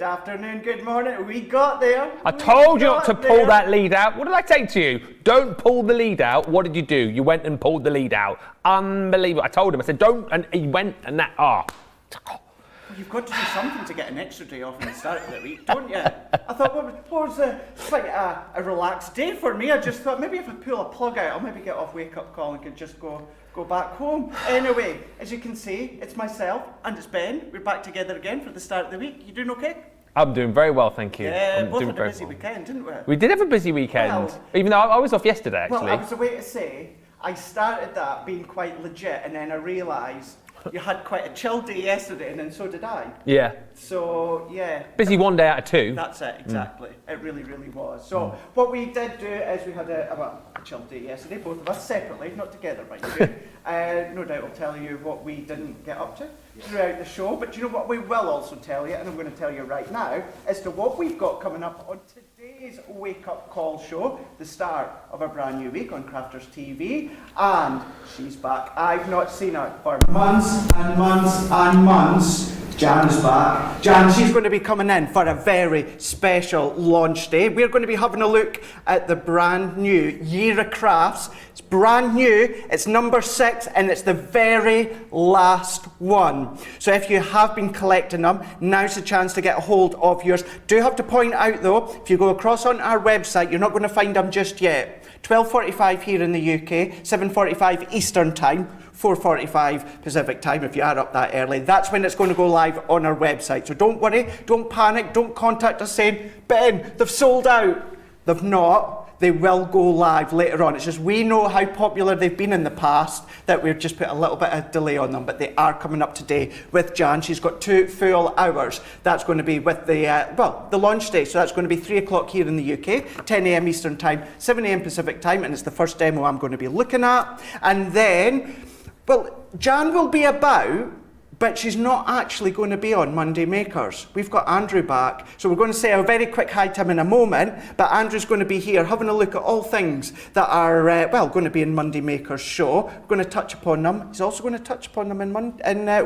afternoon, good morning. We got there. I told you not to pull that lead out. What did I say to you? Don't pull the lead out. What did you do? You went and pulled the lead out. Unbelievable. I told him, I said, don't, and he went and that, You've got to do something to get an extra day off in the start of the week, don't you? I thought, what was quite a relaxed day for me. I just thought, maybe if I pull a plug out, I'll maybe get off wake-up call and could just go back home. Anyway, as you can see, it's myself and it's Ben. We're back together again for the start of the week. You doing okay? I'm doing very well, thank you. Yeah, both had a busy weekend, didn't we? We did have a busy weekend, well, even though I was off yesterday, actually. Well, I was away to say, I started that being quite legit, and then I realised you had quite a chill day yesterday, and then so did I. Yeah. So, yeah. Busy 1 day out of 2. That's it, exactly. It really, really was. So, what we did do is we had a chill day yesterday, both of us separately, not together, mind you. No doubt I'll tell you what we didn't get up to throughout the show, but do you know what we will also tell you, and I'm going to tell you right now, as to what we've got coming up on today's Wake Up Call show, the start of a brand new week on Crafters TV, and she's back. I've not seen her for months and months and months. Jan is back. Jan, she's going to be coming in for a very special launch day. We're going to be having a look at the brand new Year of Crafts. It's brand new, it's number 6, and it's the very last one. So if you have been collecting them, now's the chance to get a hold of yours. Do have to point out though, if you go across on our website, you're not going to find them just yet. 12:45 here in the UK, 7:45 Eastern Time, 4:45 Pacific Time if you are up that early. That's when it's going to go live on our website. So don't worry, don't panic, don't contact us saying, Ben, they've sold out. They've not. They will go live later on. It's just we know how popular they've been in the past that we've just put a little bit of delay on them, but they are coming up today with Jan. She's got 2 full hours. That's going to be with the launch day. So that's going to be 3 o'clock here in the UK, 10 a.m. Eastern Time, 7 a.m. Pacific Time, and it's the first demo I'm going to be looking at. And then, well, Jan will be about, but she's not actually going to be on Monday Makers. We've got Andrew back, so we're going to say a very quick hi to him in a moment, but Andrew's going to be here having a look at all things that are, going to be in Monday Makers show. We're going to touch upon them. He's also going to touch upon them in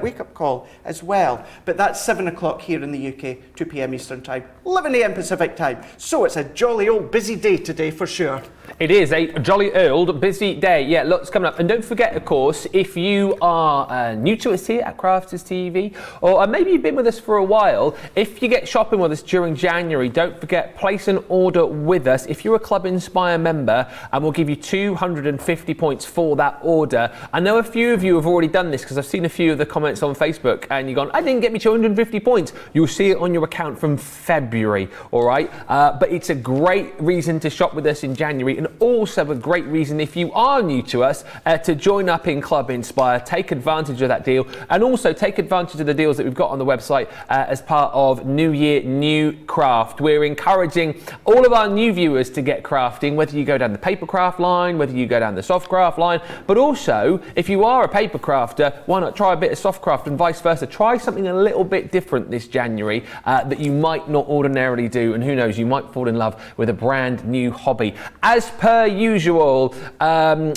Wake Up Call as well. But that's 7 o'clock here in the UK, 2 p.m. Eastern Time, 11 a.m. Pacific Time. So it's a jolly old busy day today for sure. It is a jolly old busy day. Yeah, lots coming up. And don't forget, of course, if you are new to us here at Crafters TV, or maybe you've been with us for a while, if you get shopping with us during January, don't forget, place an order with us. If you're a Club Inspire member, and we'll give you 250 points for that order. I know a few of you have already done this because I've seen a few of the comments on Facebook and you've gone, I didn't get me 250 points. You'll see it on your account from February, all right? But it's a great reason to shop with us in January, and also a great reason if you are new to us to join up in Club Inspire, take advantage of that deal, and also take advantage of the deals that we've got on the website as part of New Year, New Craft. We're encouraging all of our new viewers to get crafting, whether you go down the paper craft line, whether you go down the soft craft line, but also if you are a paper crafter, why not try a bit of soft craft and vice versa. Try something a little bit different this January that you might not ordinarily do, and who knows, you might fall in love with a brand new hobby. As per usual,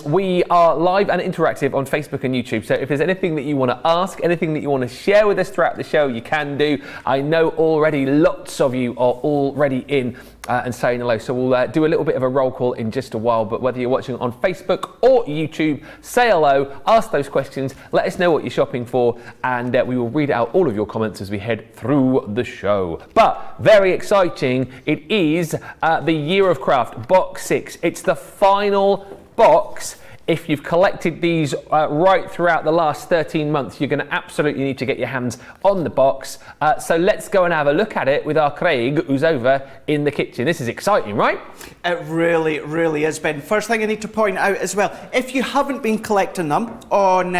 we are live and interactive on Facebook and YouTube, so if there's anything that you want to ask, anything that you want to share with us throughout the show, you can do. I know already lots of you are already in and saying hello, so we'll do a little bit of a roll call in just a while, but whether you're watching on Facebook or YouTube, say hello, ask those questions, let us know what you're shopping for, and we will read out all of your comments as we head through the show. But very exciting, it is the Year of Craft Box 6. It's the final box. If you've collected these right throughout the last 13 months, you're going to absolutely need to get your hands on the box. So let's go and have a look at it with our Craig, who's over in the kitchen. This is exciting, right? It really, really is, Ben. First thing I need to point out as well, if you haven't been collecting them on,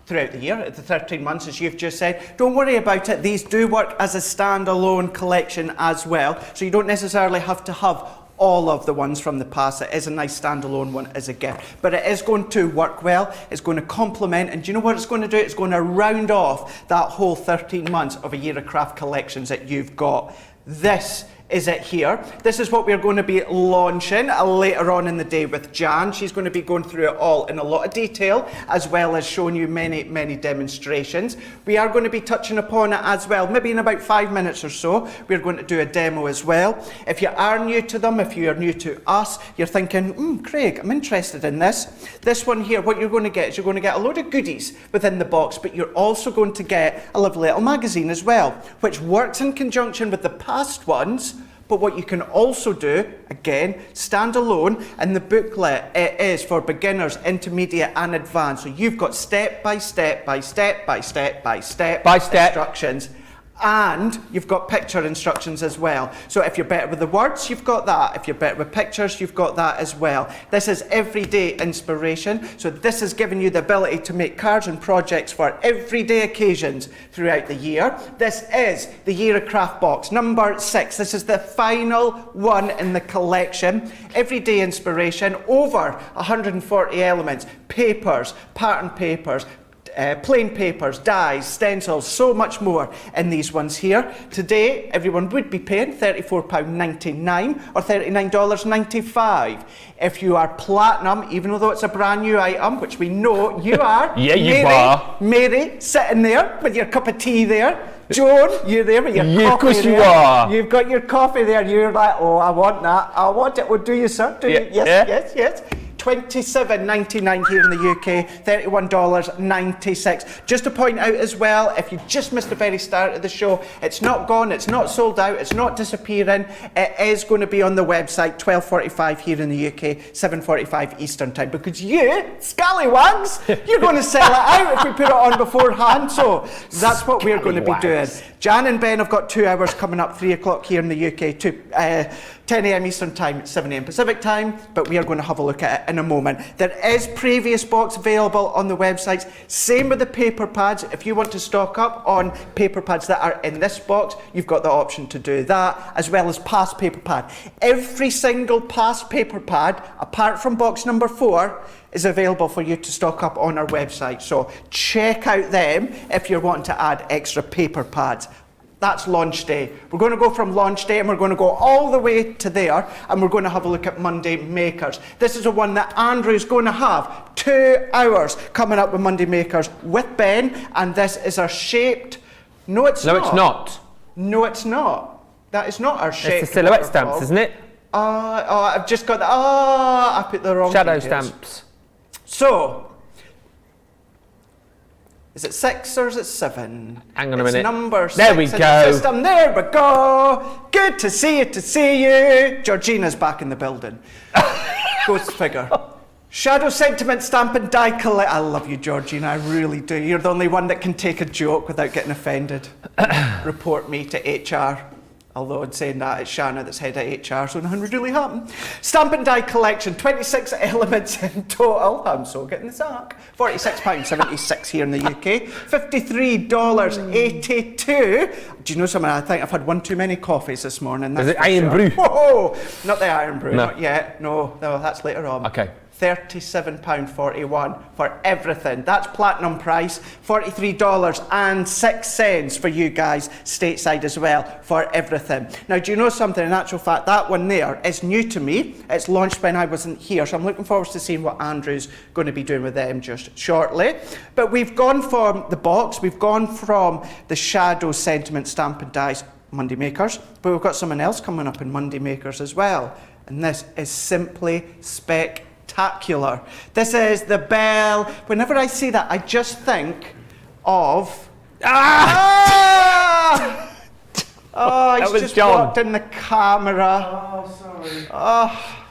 throughout the year, the 13 months as you've just said, don't worry about it. These do work as a standalone collection as well, so you don't necessarily have to have all of the ones from the past. It is a nice standalone one as a gift, but it is going to work well. It's going to complement, and do you know what it's going to do? It's going to round off that whole 13 months of a Year of Craft collections that you've got. This is it here. This is what we're going to be launching later on in the day with Jan. She's going to be going through it all in a lot of detail, as well as showing you many, many demonstrations. We are going to be touching upon it as well. Maybe in about 5 minutes or so, we're going to do a demo as well. If you are new to them, if you are new to us, you're thinking, Craig, I'm interested in this. This one here, what you're going to get is you're going to get a load of goodies within the box, but you're also going to get a lovely little magazine as well, which works in conjunction with the past ones. But what you can also do, again, stand alone, in the booklet, it is for beginners, intermediate and advanced. So you've got step by step instructions. And you've got picture instructions as well. So if you're better with the words, you've got that. If you're better with pictures, you've got that as well. This is everyday inspiration. So this is giving you the ability to make cards and projects for everyday occasions throughout the year. This is the Year of Craft box, number 6. This is the final one in the collection. Everyday inspiration, over 140 elements, papers, pattern papers, plain papers, dies, stencils, so much more in these ones here. Today, everyone would be paying £34.99 or $39.95. If you are platinum, even though it's a brand new item, which we know you are. Yeah, you are. Mary, sitting there with your cup of tea there. Joan, you're there with your coffee. Of course there. you are. You've got your coffee there. You're like, oh, I want that. I want it. Well, do you, sir? Do you? Yes. $27.99 here in the UK, $31.96. Just to point out as well, if you just missed the very start of the show, it's not gone, it's not sold out, it's not disappearing. It is going to be on the website, 12:45 here in the UK, 7:45 Eastern time, because you, scallywags, you're going to sell it out if we put it on beforehand. So that's what we're going to be doing. Jan and Ben have got 2 hours coming up, 3 o'clock here in the UK, 10 a.m. Eastern time, 7 a.m. Pacific time, but we are going to have a look at it in a moment. There is previous box available on the websites. Same with the paper pads. If you want to stock up on paper pads that are in this box, you've got the option to do that, as well as past paper pad. Every single past paper pad, apart from box number 4, is available for you to stock up on our website. So check out them if you're wanting to add extra paper pads. That's launch day. We're going to go from launch day and we're going to go all the way to there, and we're going to have a look at Monday Makers. This is the one that Andrew's going to have 2 hours coming up with Monday Makers with Ben, and this is our shaped... No, it's not. No, it's not. No, it's not. That is not our shaped It's the silhouette waterfall. stamps, isn't it? I've just got the... I put the wrong Shadow details. stamps. So... Is it 6 or is it 7? Hang on a minute. It's number 6 there we in go. the system. There we go. Good to see you. Georgina's back in the building. Ghost figure. Shadow sentiment stamp and die collect. I love you, Georgina. I really do. You're the only one that can take a joke without getting offended. Report me to HR. Although in saying that, it's Shanna that's head of HR, so nothing would really happen. Stamp and die collection, 26 elements in total. I'm so getting the sack. £46.76 here in the UK. $53.82. Do you know something? I think I've had one too many coffees this morning. Is it Iron Brew? Whoa! Not the Iron Brew, no. Not yet. No, that's later on. Okay. £37.41 for everything. That's platinum price. $43.06 for you guys stateside as well for everything. Now, do you know something? In actual fact, that one there is new to me. It's launched when I wasn't here, so I'm looking forward to seeing what Andrew's going to be doing with them just shortly. But we've gone from the box, we've gone from the Shadow Sentiment Stamp and Dies Monday Makers, but we've got something else coming up in Monday Makers as well. And this is simply spectacular. This is the bell. Whenever I see that, I just think of... He's just John. walked in the camera. Oh, sorry. Oh,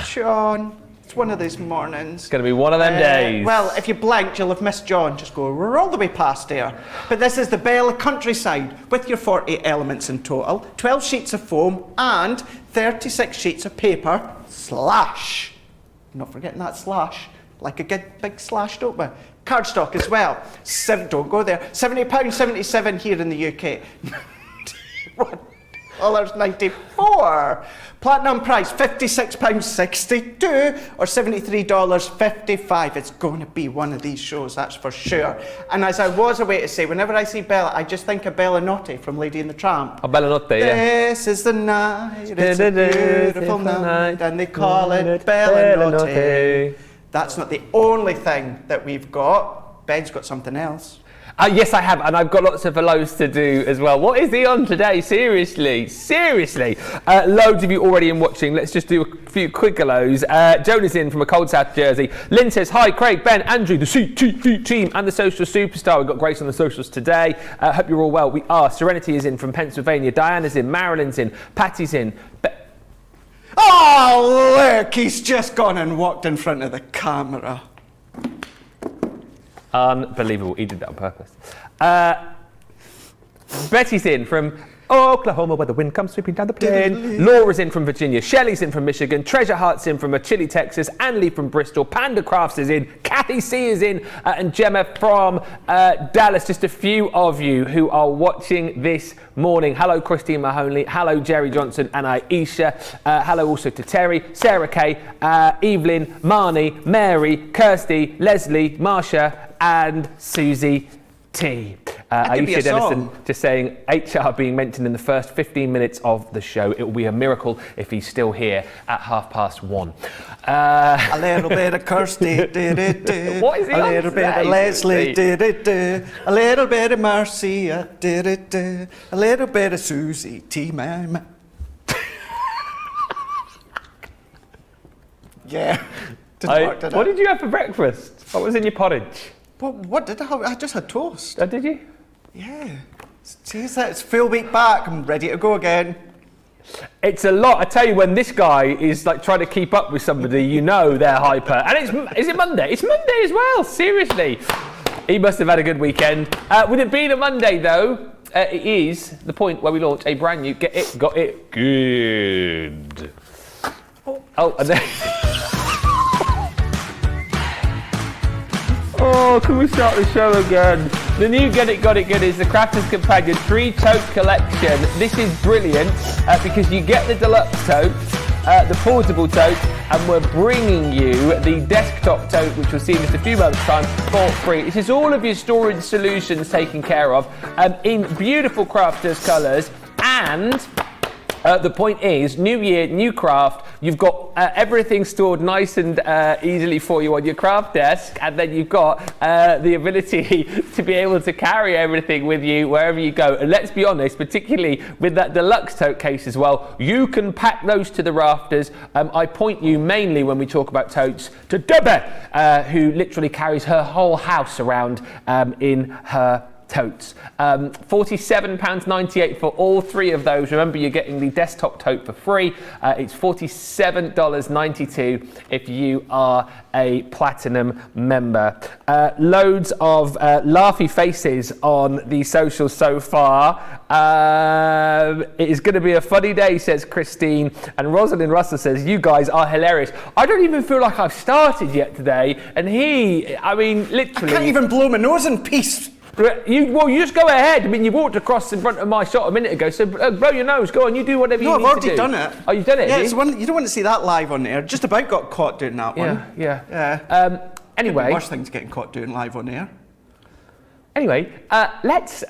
John. It's one of these mornings. It's going to be one of them days. Well, if you blanked, you'll have missed John. Just go, we're all the way past there. But this is the Bell Countryside with your 40 elements in total, 12 sheets of foam and 36 sheets of paper slash. Not forgetting that slash, like a good big slash, don't we? Cardstock as well. Don't go there. £70.77 here in the UK. $56.94. Platinum price, £56.62 or $73.55. It's going to be one of these shows, that's for sure. And as I was away to say, whenever I see Bella, I just think of Bella Notte from Lady and the Tramp. Oh, Bella Notte, yeah. This is the night, it's a beautiful night, and they call it Bella Notte. That's not the only thing that we've got. Ben's got something else. Yes, I have, and I've got lots of hellos to do as well. What is he on today? Seriously. Loads of you already in watching. Let's just do a few quick hellos. Joan is in from a cold South Jersey. Lynn says, hi, Craig, Ben, Andrew, the CTV team, and the social superstar. We've got Grace on the socials today. Hope you're all well. We are. Serenity is in from Pennsylvania. Diana's in. Marilyn's in. Patty's in. Oh, look, he's just gone and walked in front of the camera. Unbelievable. He did that on purpose. Betty's in from Oklahoma, where the wind comes sweeping down the plain. Laura's in from Virginia. Shelley's in from Michigan. Treasure Heart's in from Chile, Texas. Anley from Bristol. Panda Crafts is in. Kathy C is in. And Gemma from Dallas. Just a few of you who are watching this morning. Hello, Christine Mahoney. Hello, Jerry Johnson and Aisha. Hello also to Terry, Sarah Kay, Evelyn, Marnie, Mary, Kirsty, Leslie, Marsha, and Susie T. Aisha Dennison just saying HR being mentioned in the first 15 minutes of the show. It will be a miracle if he's still here at 1:30. A little bit of Kirsty, What is he a little bit of Leslie, a little bit of Marcia, a little bit of Susie T. Man. Yeah. What did you have for breakfast? What was in your porridge? What did I have? I just had toast. Oh, did you? Yeah. See, it's full week back. I'm ready to go again. It's a lot. I tell you, when this guy is like trying to keep up with somebody, you know they're hyper. And is it Monday? It's Monday as well. Seriously. He must have had a good weekend. With it being a Monday, though, it is the point where we launch a brand new Get It, Got It, Good. Oh, and then... Oh, can we start the show again? The new Get It, Got It Good is the Crafter's Companion 3-tote collection. This is brilliant because you get the deluxe tote, the portable tote, and we're bringing you the desktop tote, which we'll see in just a few months' time, for free. This is all of your storage solutions taken care of in beautiful Crafter's colours, and the point is, new year, new craft. You've got everything stored nice and easily for you on your craft desk, and then you've got the ability to be able to carry everything with you wherever you go. And let's be honest, particularly with that deluxe tote case as well, you can pack those to the rafters. I point you mainly when we talk about totes to Debbie, who literally carries her whole house around in her totes. £47.98 for all three of those. Remember, you're getting the desktop tote for free. It's $47.92 if you are a platinum member. Loads of laughy faces on the socials so far. It is going to be a funny day, says Christine. And Rosalind Russell says, you guys are hilarious. I don't even feel like I've started yet today. And literally... I can't even blow my nose in peace. You just go ahead. I mean, you walked across in front of my shot a minute ago, so blow your nose. Go on, you do whatever you need to do. No, I've already done it. Oh, you've done it? Yeah, it's one, you don't want to see that live on air. Just about got caught doing that one. Yeah. Anyway. Worst thing's getting caught doing live on air. Anyway, let's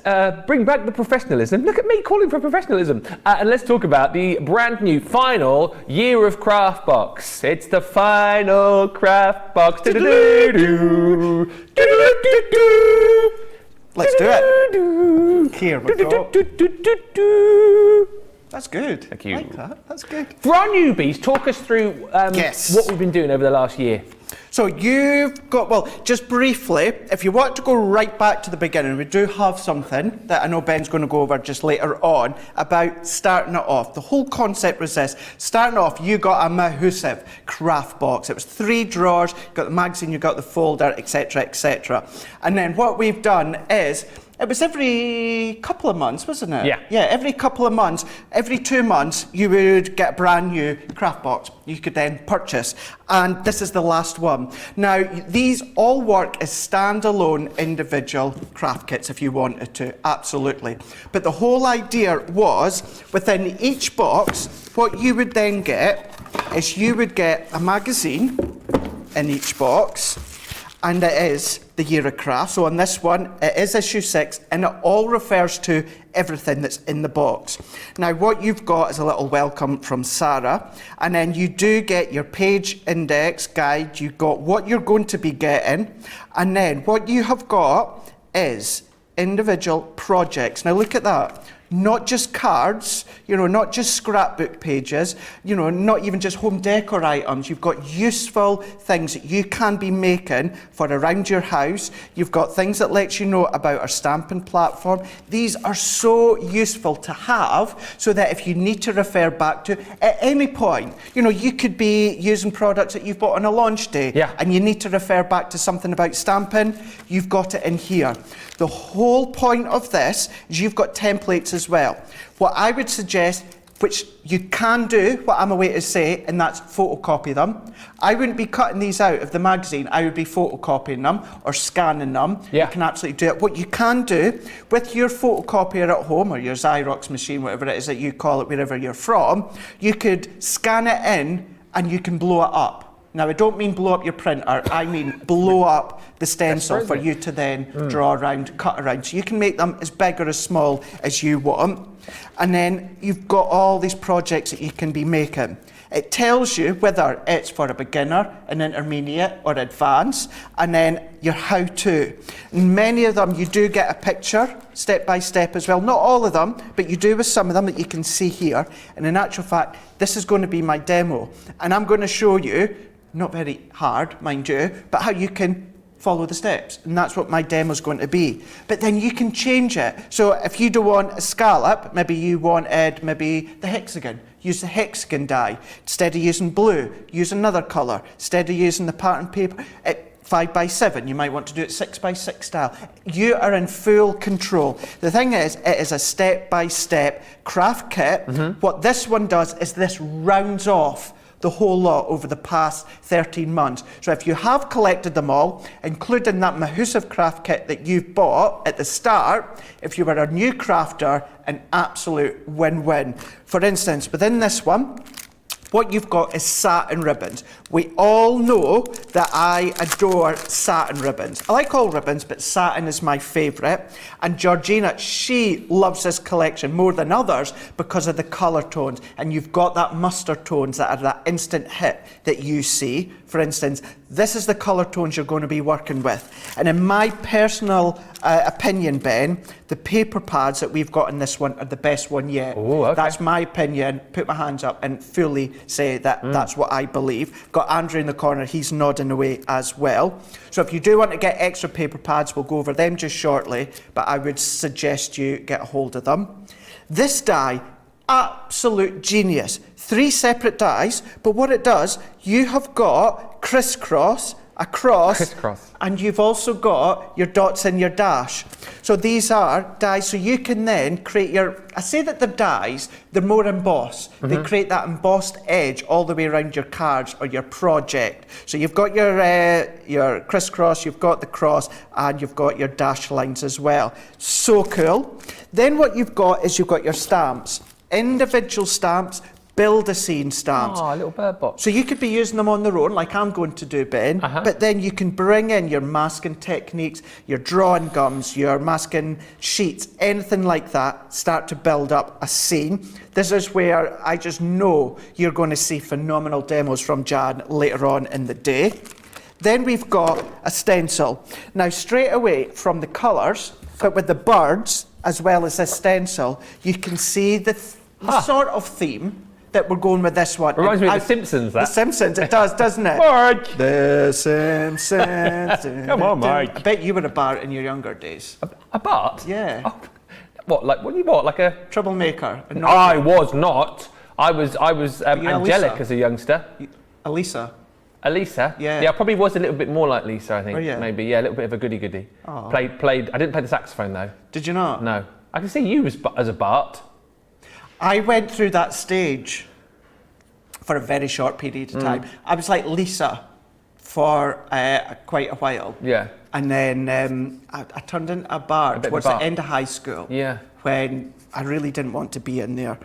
bring back the professionalism. Look at me calling for professionalism. And let's talk about the brand new final Year of Craft box. It's the final craft box. Let's do it. Here we go. That's good. Thank you. I like that. That's good. For our newbies, talk us through what we've been doing over the last year. So you've got, well, just briefly, if you want to go right back to the beginning, we do have something that I know Ben's going to go over just later on about starting it off. The whole concept was this. Starting off, you got a Mahusiv craft box. It was 3 drawers, you got the magazine, you got the folder, etc., etc. And then what we've done is, It was every couple of months, wasn't it? Yeah. Yeah, every couple of months, every 2 months, you would get a brand new craft box you could then purchase. And this is the last one. Now, these all work as standalone individual craft kits if you wanted to, absolutely. But the whole idea was, within each box, what you would then get is you would get a magazine in each box, and it is the year of craft. So on this one, it is issue 6, and it all refers to everything that's in the box. Now, what you've got is a little welcome from Sarah, and then you do get your page index guide, you've got what you're going to be getting, and then what you have got is individual projects. Now look at that. Not just cards, you know, not just scrapbook pages, you know, not even just home decor items. You've got useful things that you can be making for around your house. You've got things that let you know about our stamping platform. These are so useful to have so that if you need to refer back to at any point, you know, you could be using products that you've bought on a launch day and you need to refer back to something about stamping, you've got it in here. The whole point of this is you've got templates as well. What I would suggest, which you can do, what I'm away to say, and that's photocopy them. I wouldn't be cutting these out of the magazine, I would be photocopying them or scanning them. You can absolutely do it. What you can do with your photocopier at home or your Xerox machine, whatever it is that you call it, wherever you're from, you could scan it in and you can blow it up. Now, I don't mean blow up your printer, I mean blow up the stencil for you to then draw around, cut around. So you can make them as big or as small as you want. And then you've got all these projects that you can be making. It tells you whether it's for a beginner, an intermediate or advanced, and then your how-to. Many of them you do get a picture, step by step as well. Not all of them, but you do with some of them that you can see here. And in actual fact, this is going to be my demo. And I'm going to show you, not very hard, mind you, but how you can follow the steps. And that's what my demo is going to be. But then you can change it. So if you don't want a scallop, maybe you wanted maybe the hexagon. Use the hexagon die. Instead of using blue, use another colour. Instead of using the pattern paper, 5x7, you might want to do it 6x6 style. You are in full control. The thing is, it is a step-by-step craft kit. What this one does is this rounds off the whole lot over the past 13 months. So if you have collected them all, including that Mahusive craft kit that you've bought at the start, if you were a new crafter, an absolute win-win. For instance, within this one, what you've got is satin ribbons. We all know that I adore satin ribbons. I like all ribbons, but satin is my favourite. And Georgina, she loves this collection more than others because of the colour tones. And you've got that mustard tones that are that instant hit that you see. For instance, this is the colour tones you're going to be working with. And in my personal opinion, Ben, the paper pads that we've got in this one are the best one yet. Ooh, okay. That's my opinion. Put my hands up and fully say that that's what I believe. Got Andrew in the corner, he's nodding away as well. So if you do want to get extra paper pads, we'll go over them just shortly, but I would suggest you get a hold of them. This die, absolute genius. 3 separate dies, but what it does, you have got crisscross, across, and you've also got your dots and your dash. So these are dies, so you can then create your, I say that they're dies, they're more embossed. They create that embossed edge all the way around your cards or your project. So you've got your crisscross, you've got the cross, and you've got your dash lines as well. So cool. Then what you've got is you've got your stamps. Individual stamps, build-a-scene stamps. Oh, a little bird box. So you could be using them on their own, like I'm going to do, Ben, but then you can bring in your masking techniques, your drawing gums, your masking sheets, anything like that, start to build up a scene. This is where I just know you're going to see phenomenal demos from Jan later on in the day. Then we've got a stencil. Now, straight away from the colours, but with the birds, as well as this stencil, you can see the sort of theme that we're going with this one. Reminds me of The Simpsons, that. The Simpsons, it does, doesn't it? Bart! The Simpsons. Come on, Mike. I bet you were a Bart in your younger days. A Bart? Yeah. Oh, what, like, what do you want? Like a... Troublemaker. I was not. I was angelic Elisa? as a youngster. Elisa. Lisa? Yeah. Yeah, I probably was a little bit more like Lisa, I think. Were you? Maybe, yeah, a little bit of a goody-goody. Oh. Played, I didn't play the saxophone though. Did you not? No. I can see you as a Bart. I went through that stage for a very short period of time. I was like Lisa for quite a while. Yeah. And then I turned into a Bart towards the end of high school. Yeah. When I really didn't want to be in there.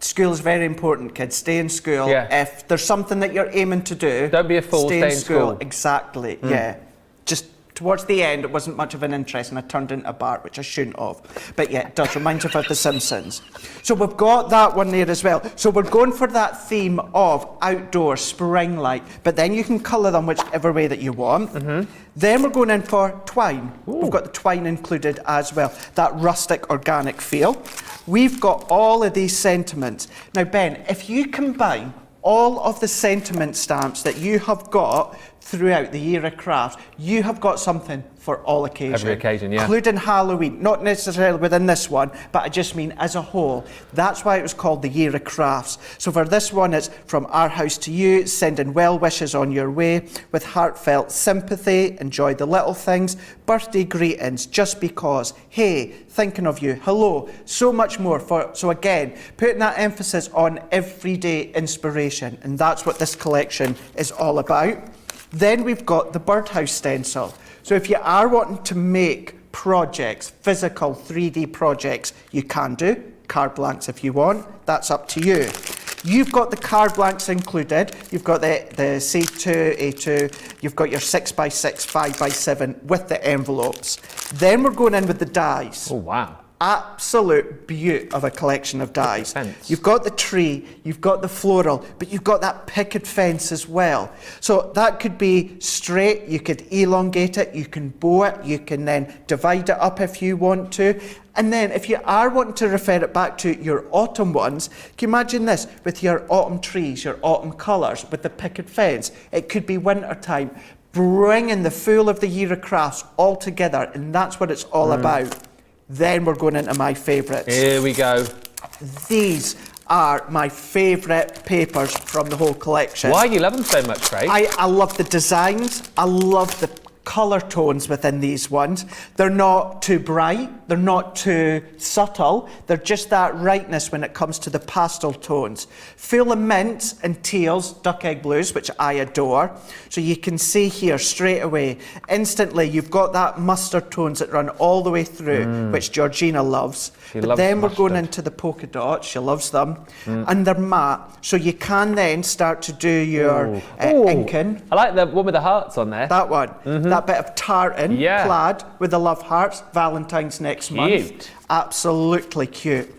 School is very important, kids. Stay in school. Yeah. If there's something that you're aiming to do, don't be a fool, stay in school. school. Exactly, yeah. Just towards the end, it wasn't much of an interest, and I turned into a Bart, which I shouldn't have. But yeah, it does remind you of The Simpsons. So we've got that one there as well. So we're going for that theme of outdoor, spring-like, but then you can colour them whichever way that you want. Then we're going in for twine. Ooh. We've got the twine included as well, that rustic, organic feel. We've got all of these sentiments. Now, Ben, if you combine all of the sentiment stamps that you have got throughout the year of craft, you have got something for all occasions. Every occasion, yeah. Including Halloween, not necessarily within this one, but I just mean as a whole. That's why it was called the Year of Crafts. So for this one, it's from our house to you, sending well wishes on your way, with heartfelt sympathy, enjoy the little things, birthday greetings, just because, hey, thinking of you, hello, so much more. So again, putting that emphasis on everyday inspiration, and that's what this collection is all about. Then we've got the birdhouse stencil. So if you are wanting to make projects, physical 3D projects, you can do. Card blanks if you want, that's up to you. You've got the card blanks included. You've got the C2, A2, you've got your 6x6, 5x7 with the envelopes. Then we're going in with the dies. Oh, wow. Absolute beaut of a collection of dies. You've got the tree, you've got the floral, but you've got that picket fence as well. So that could be straight, you could elongate it, you can bow it, you can then divide it up if you want to. And then if you are wanting to refer it back to your autumn ones, can you imagine this with your autumn trees, your autumn colours, with the picket fence? It could be winter time, bringing the full of the Year of Crafts all together, and that's what it's all about. Then we're going into my favourites. Here we go. These are my favourite papers from the whole collection. Why do you love them so much, Craig? I love the designs. I love the colour tones within these ones. They're not too bright, they're not too subtle, they're just that rightness when it comes to the pastel tones. Full of mints and teals, duck egg blues, which I adore. So you can see here straight away, instantly you've got that mustard tones that run all the way through, which Georgina loves. But then we're going into the polka dots, she loves them, and they're matte, so you can then start to do your inking. I like the one with the hearts on there. That one, that bit of tartan plaid with the love hearts, Valentine's next month. Absolutely cute.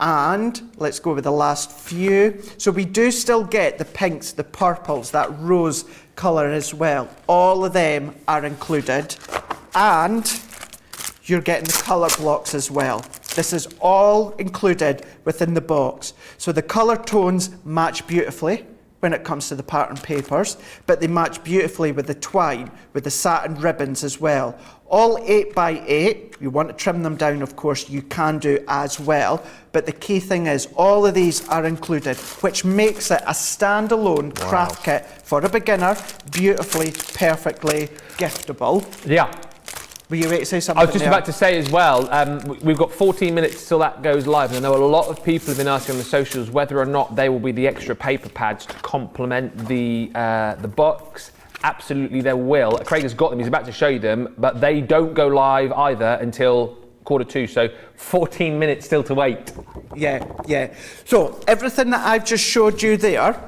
And let's go with the last few. So we do still get the pinks, the purples, that rose colour as well. All of them are included. And you're getting the colour blocks as well. This is all included within the box. So the colour tones match beautifully when it comes to the pattern papers, but they match beautifully with the twine, with the satin ribbons as well. All 8x8, you want to trim them down, of course, you can do as well, but the key thing is all of these are included, which makes it a standalone craft kit for a beginner, beautifully, perfectly giftable. Yeah. Were you ready to say something? I was just about to say as well, we've got 14 minutes till that goes live, and I know a lot of people have been asking on the socials whether or not they will be the extra paper pads to complement the box. Absolutely they will. Craig has got them, he's about to show you them, but they don't go live either until 1:45, so 14 minutes still to wait. Yeah. So everything that I've just showed you there,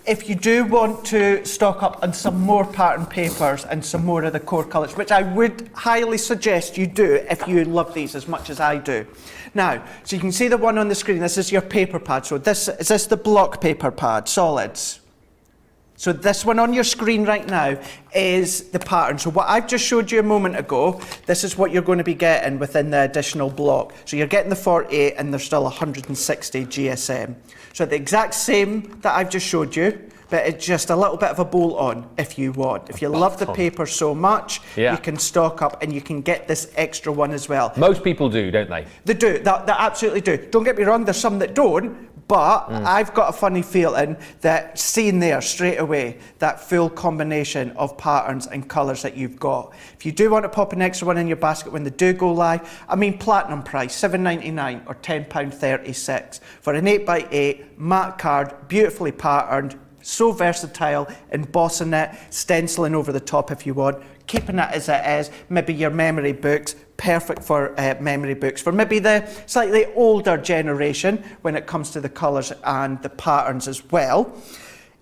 if you do want to stock up on some more pattern papers and some more of the core colours, which I would highly suggest you do if you love these as much as I do. Now, so you can see the one on the screen, this is your paper pad. So is this the block paper pad, solids? So this one on your screen right now is the pattern. So what I've just showed you a moment ago, this is what you're going to be getting within the additional block. So you're getting the 48 and there's still 160 GSM. So the exact same that I've just showed you, but it's just a little bit of a bolt on if you want. If you love the paper so much, you can stock up and you can get this extra one as well. Most people do, don't they? They do, they absolutely do. Don't get me wrong, there's some that don't, But I've got a funny feeling that seeing there straight away, that full combination of patterns and colours that you've got. If you do want to pop an extra one in your basket when they do go live, I mean platinum price, £7.99 or £10.36 for an 8x8 matte card, beautifully patterned, so versatile, embossing it, stenciling over the top if you want, keeping it as it is, maybe your memory books, perfect for memory books, for maybe the slightly older generation when it comes to the colours and the patterns as well.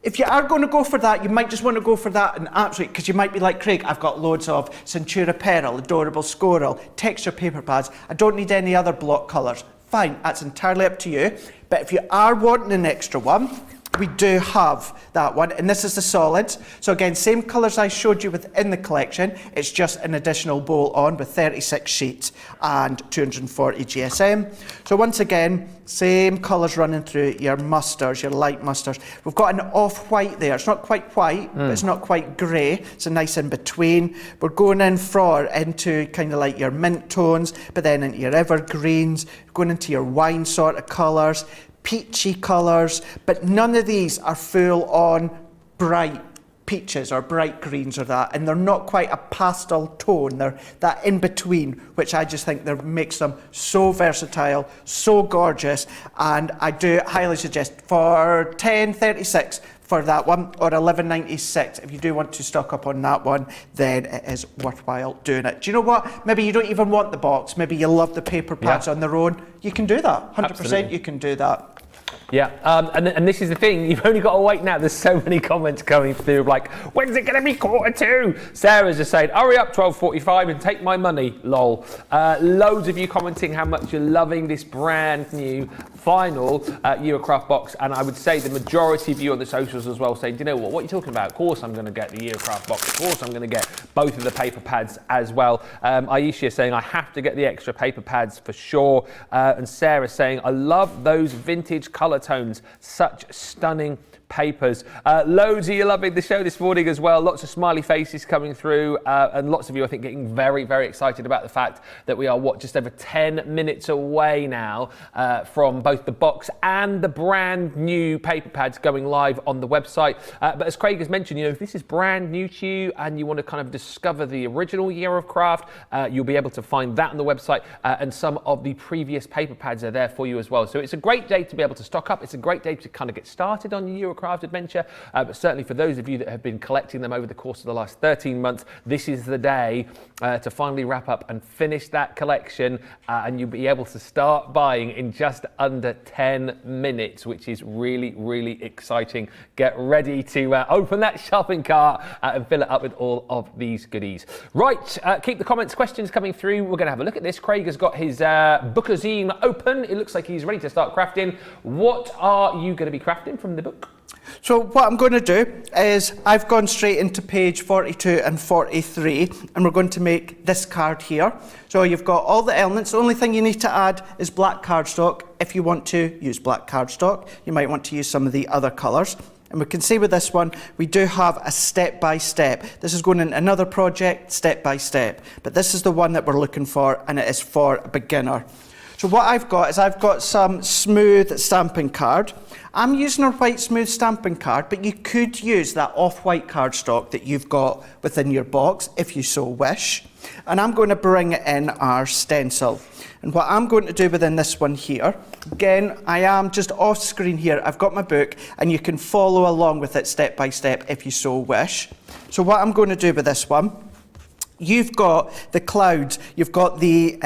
If you are going to go for that, you might just want to go for that and absolutely, because you might be like Craig, I've got loads of Centura Pearl, Adorable Squirrel, texture paper pads, I don't need any other block colours. Fine, that's entirely up to you. But if you are wanting an extra one, we do have that one, and this is the solids. So again, same colours I showed you within the collection, it's just an additional bowl on with 36 sheets and 240 GSM. So once again, same colours running through your mustards, your light mustards. We've got an off-white there. It's not quite white, but it's not quite grey. It's a nice in between. We're going into kind of like your mint tones, but then into your evergreens, going into your wine sort of colours, peachy colours, but none of these are full on bright peaches or bright greens or that, and they're not quite a pastel tone. They're that in between, which I just think that makes them so versatile, so gorgeous, and I do highly suggest for $10.36 for that one, or $11.96 if you do want to stock up on that one, then it is worthwhile doing it. Do you know what? Maybe you don't even want the box, maybe you love the paper pads on their own. You can do that, 100%. Absolutely. You can do that. Yeah, and this is the thing, you've only got to wait now. There's so many comments coming through like, when's it going to be 1:45? Sarah's just saying, hurry up, 12:45 and take my money, lol. Loads of you commenting how much you're loving this brand new final Eurocraft box, and I would say the majority of you on the socials as well saying, do you know what are you talking about? Of course I'm going to get the Eurocraft box, of course I'm going to get both of the paper pads as well. Aisha saying, I have to get the extra paper pads for sure, and Sarah saying, I love those vintage colour tones, such stunning papers. Loads of you loving the show this morning as well. Lots of smiley faces coming through, and lots of you I think getting very, very excited about the fact that we are just over 10 minutes away now from both the box and the brand new paper pads going live on the website. But as Craig has mentioned, if this is brand new to you and you want to kind of discover the original Year of Craft, you'll be able to find that on the website, and some of the previous paper pads are there for you as well. So it's a great day to be able to stock up. It's a great day to kind of get started on your Eurocraft adventure, but certainly for those of you that have been collecting them over the course of the last 13 months, this is the day to finally wrap up and finish that collection, and you'll be able to start buying in just under 10 minutes, which is really, really exciting. Get ready to open that shopping cart and fill it up with all of these goodies. Right, keep the comments, questions coming through. We're going to have a look at this. Craig has got his bookazine open. It looks like he's ready to start crafting. What are you going to be crafting from the book? So what I'm going to do is I've gone straight into page 42 and 43, and we're going to make this card here. So you've got all the elements. The only thing you need to add is black cardstock. If you want to use black cardstock, you might want to use some of the other colours. And we can see with this one, we do have a step-by-step. This is going in another project, step-by-step. But this is the one that we're looking for, and it is for a beginner. So what I've got is I've got some smooth stamping card. I'm using a white smooth stamping card, but you could use that off-white cardstock that you've got within your box if you so wish. And I'm going to bring in our stencil. And what I'm going to do within this one here, again, I am just off screen here. I've got my book, and you can follow along with it step by step if you so wish. So what I'm going to do with this one, you've got the clouds, you've got the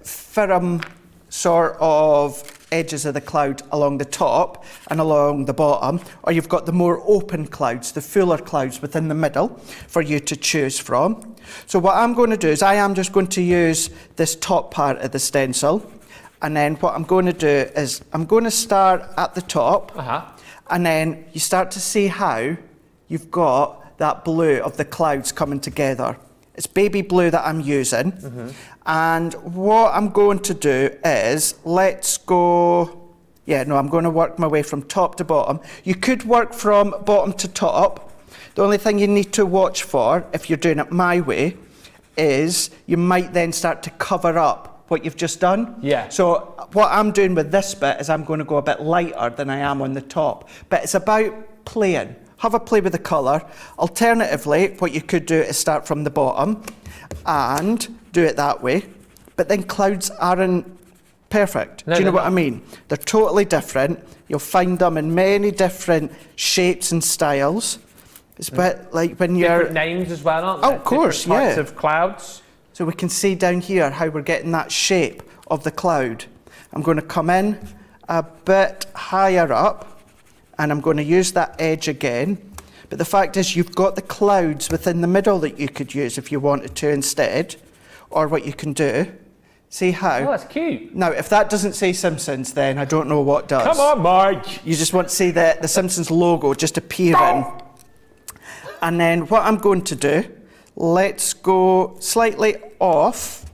firm sort of edges of the cloud along the top and along the bottom, or you've got the more open clouds, the fuller clouds within the middle for you to choose from. So what I'm going to do is I am just going to use this top part of the stencil, and then what I'm going to do is I'm going to start at the top, and then you start to see how you've got that blue of the clouds coming together. It's baby blue that I'm using. And what I'm going to do is, I'm going to work my way from top to bottom. You could work from bottom to top. The only thing you need to watch for, if you're doing it my way, is you might then start to cover up what you've just done. Yeah. So what I'm doing with this bit is I'm going to go a bit lighter than I am on the top. But it's about playing. Have a play with the colour. Alternatively, what you could do is start from the bottom and do it that way. But then clouds aren't perfect. No, do you know what not. I mean? They're totally different. You'll find them in many different shapes and styles. It's a bit like when you're... Different names as well, aren't there? Oh, of course, Different types yeah. of clouds. So we can see down here how we're getting that shape of the cloud. I'm going to come in a bit higher up and I'm going to use that edge again. But the fact is you've got the clouds within the middle that you could use if you wanted to instead. Or what you can do, see how? Oh, that's cute. Now, if that doesn't say Simpsons, then I don't know what does. Come on, Mike. You just want to see the Simpsons logo just appearing. And then what I'm going to do, let's go slightly off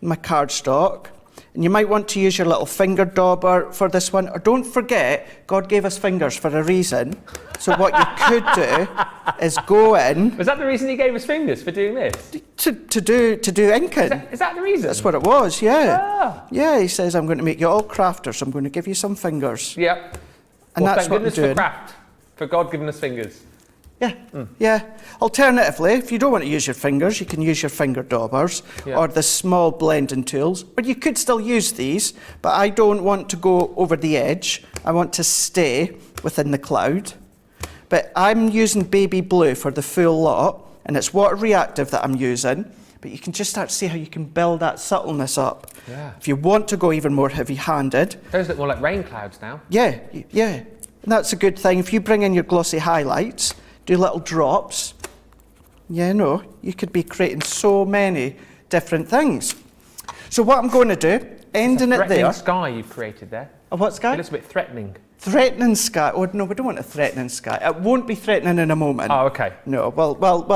my cardstock. And you might want to use your little finger dauber for this one. Or don't forget, God gave us fingers for a reason. So what you could do is go in... Was that the reason he gave us fingers for doing this? To do inking. Is that the reason? That's what it was, yeah. Ah. Yeah, he says, I'm going to make you all crafters, so I'm going to give you some fingers. Yep. And Well, that's thank what I'm goodness doing. for craft. For God giving us fingers. Yeah, yeah. Alternatively, if you don't want to use your fingers, you can use your finger daubers Yeah. or the small blending tools. But you could still use these, but I don't want to go over the edge. I want to stay within the cloud. But I'm using baby blue for the full lot, and it's water reactive that I'm using. But you can just start to see how you can build that subtleness up. Yeah. If you want to go even more heavy-handed, Those look more like rain clouds now. yeah. And that's a good thing. If you bring in your glossy highlights, do little drops, no, you could be creating so many different things. So what I'm going to do, ending it Threatening there. sky you've created there. Oh, what sky? It looks a bit threatening. Threatening sky. Oh, no, we don't want a threatening sky. It won't be threatening in a moment. Oh, okay. No, well.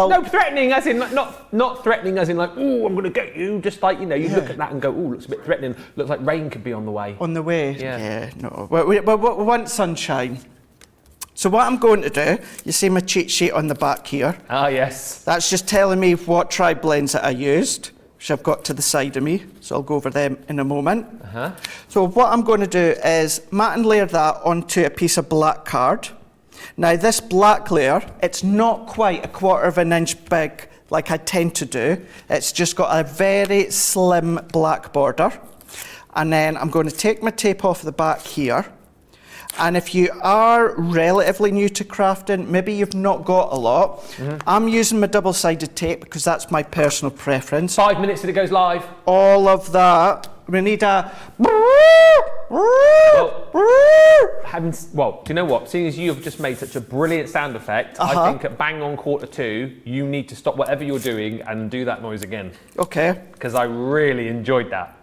No, threatening as in, like, not threatening as in like, oh, I'm going to get you. Just like, you look at that and go, oh, looks a bit threatening. Looks like rain could be on the way. On the way? Yeah. No. We want sunshine. So what I'm going to do, you see my cheat sheet on the back here. Ah, yes. That's just telling me what tri-blends that I used, which I've got to the side of me. So I'll go over them in a moment. Uh-huh. So what I'm going to do is matte and layer that onto a piece of black card. Now this black layer, it's not quite 1/4 of an inch big like I tend to do. It's just got a very slim black border. And then I'm going to take my tape off the back here. And if you are relatively new to crafting, maybe you've not got a lot, I'm using my double-sided tape because that's my personal preference. 5 minutes till it goes live. All of that, we need a... Well, do you know what? Seeing as you have just made such a brilliant sound effect, I think at bang on 1:45, you need to stop whatever you're doing and do that noise again. Okay. Because I really enjoyed that.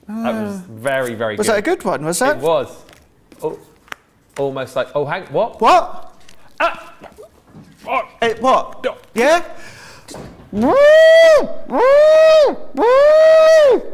That was very, very good. Was that a good one, was it? It was. Oh, almost like, oh, hang, what? What? Oh, What? no. Yeah?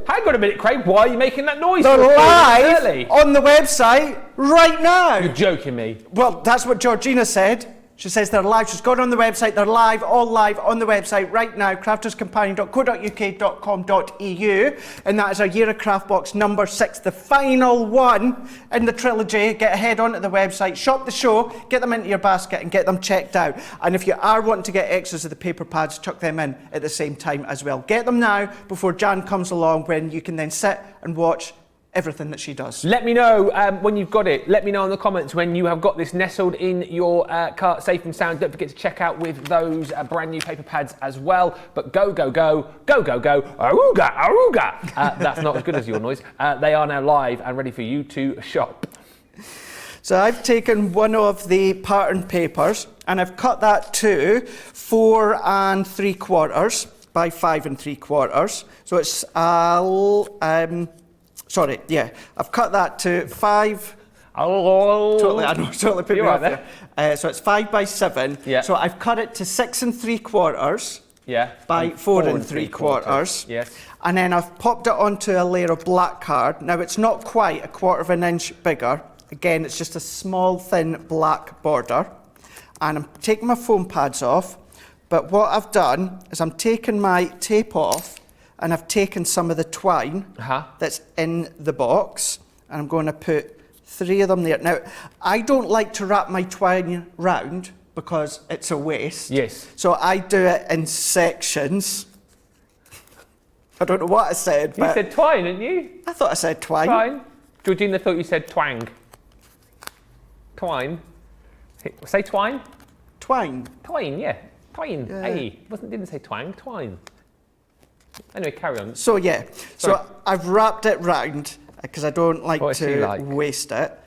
Hang on a minute, Craig. Why are you making that noise? They're for live early? on the website right now. You're joking me. Well, that's what Georgina said. She says they're live. She's gone on the website. They're live, all live on the website right now, crafterscompanion.co.uk.com.eu. And that is our Year of Craft box number 6, the final one in the trilogy. Get ahead onto the website, shop the show, get them into your basket and get them checked out. And if you are wanting to get extras of the paper pads, chuck them in at the same time as well. Get them now before Jan comes along, when you can then sit and watch everything that she does. Let me know when you've got it. Let me know in the comments when you have got this nestled in your cart, safe and sound. Don't forget to check out with those brand new paper pads as well. But go, aruga, aruga. That's not as good as your noise. They are now live and ready for you to shop. So I've taken one of the pattern papers and I've cut that to 4 3/4 by 5 3/4. So it's I've cut that to 5. Oh, Totally put me You're off right there. So it's 5 by 7. Yeah. So I've cut it to 6 3/4 yeah. by 4 3/4. Yes. And then I've popped it onto a layer of black card. Now it's not quite 1/4 of an inch bigger. Again, it's just a small, thin black border. And I'm taking my foam pads off. But what I've done is I'm taking my tape off and I've taken some of the twine that's in the box, and I'm going to put 3 of them there. Now, I don't like to wrap my twine round because it's a waste. Yes. So I do it in sections. I don't know what I said, You but said twine, didn't you? I thought I said twine. Twine. Georgina thought you said twang. Twine. Say twine. Twine. Twine, yeah. Twine. Yeah. Hey, didn't say twang, twine. Anyway, carry on. So yeah, Sorry. so I've wrapped it round because I don't like What do you to like? waste it.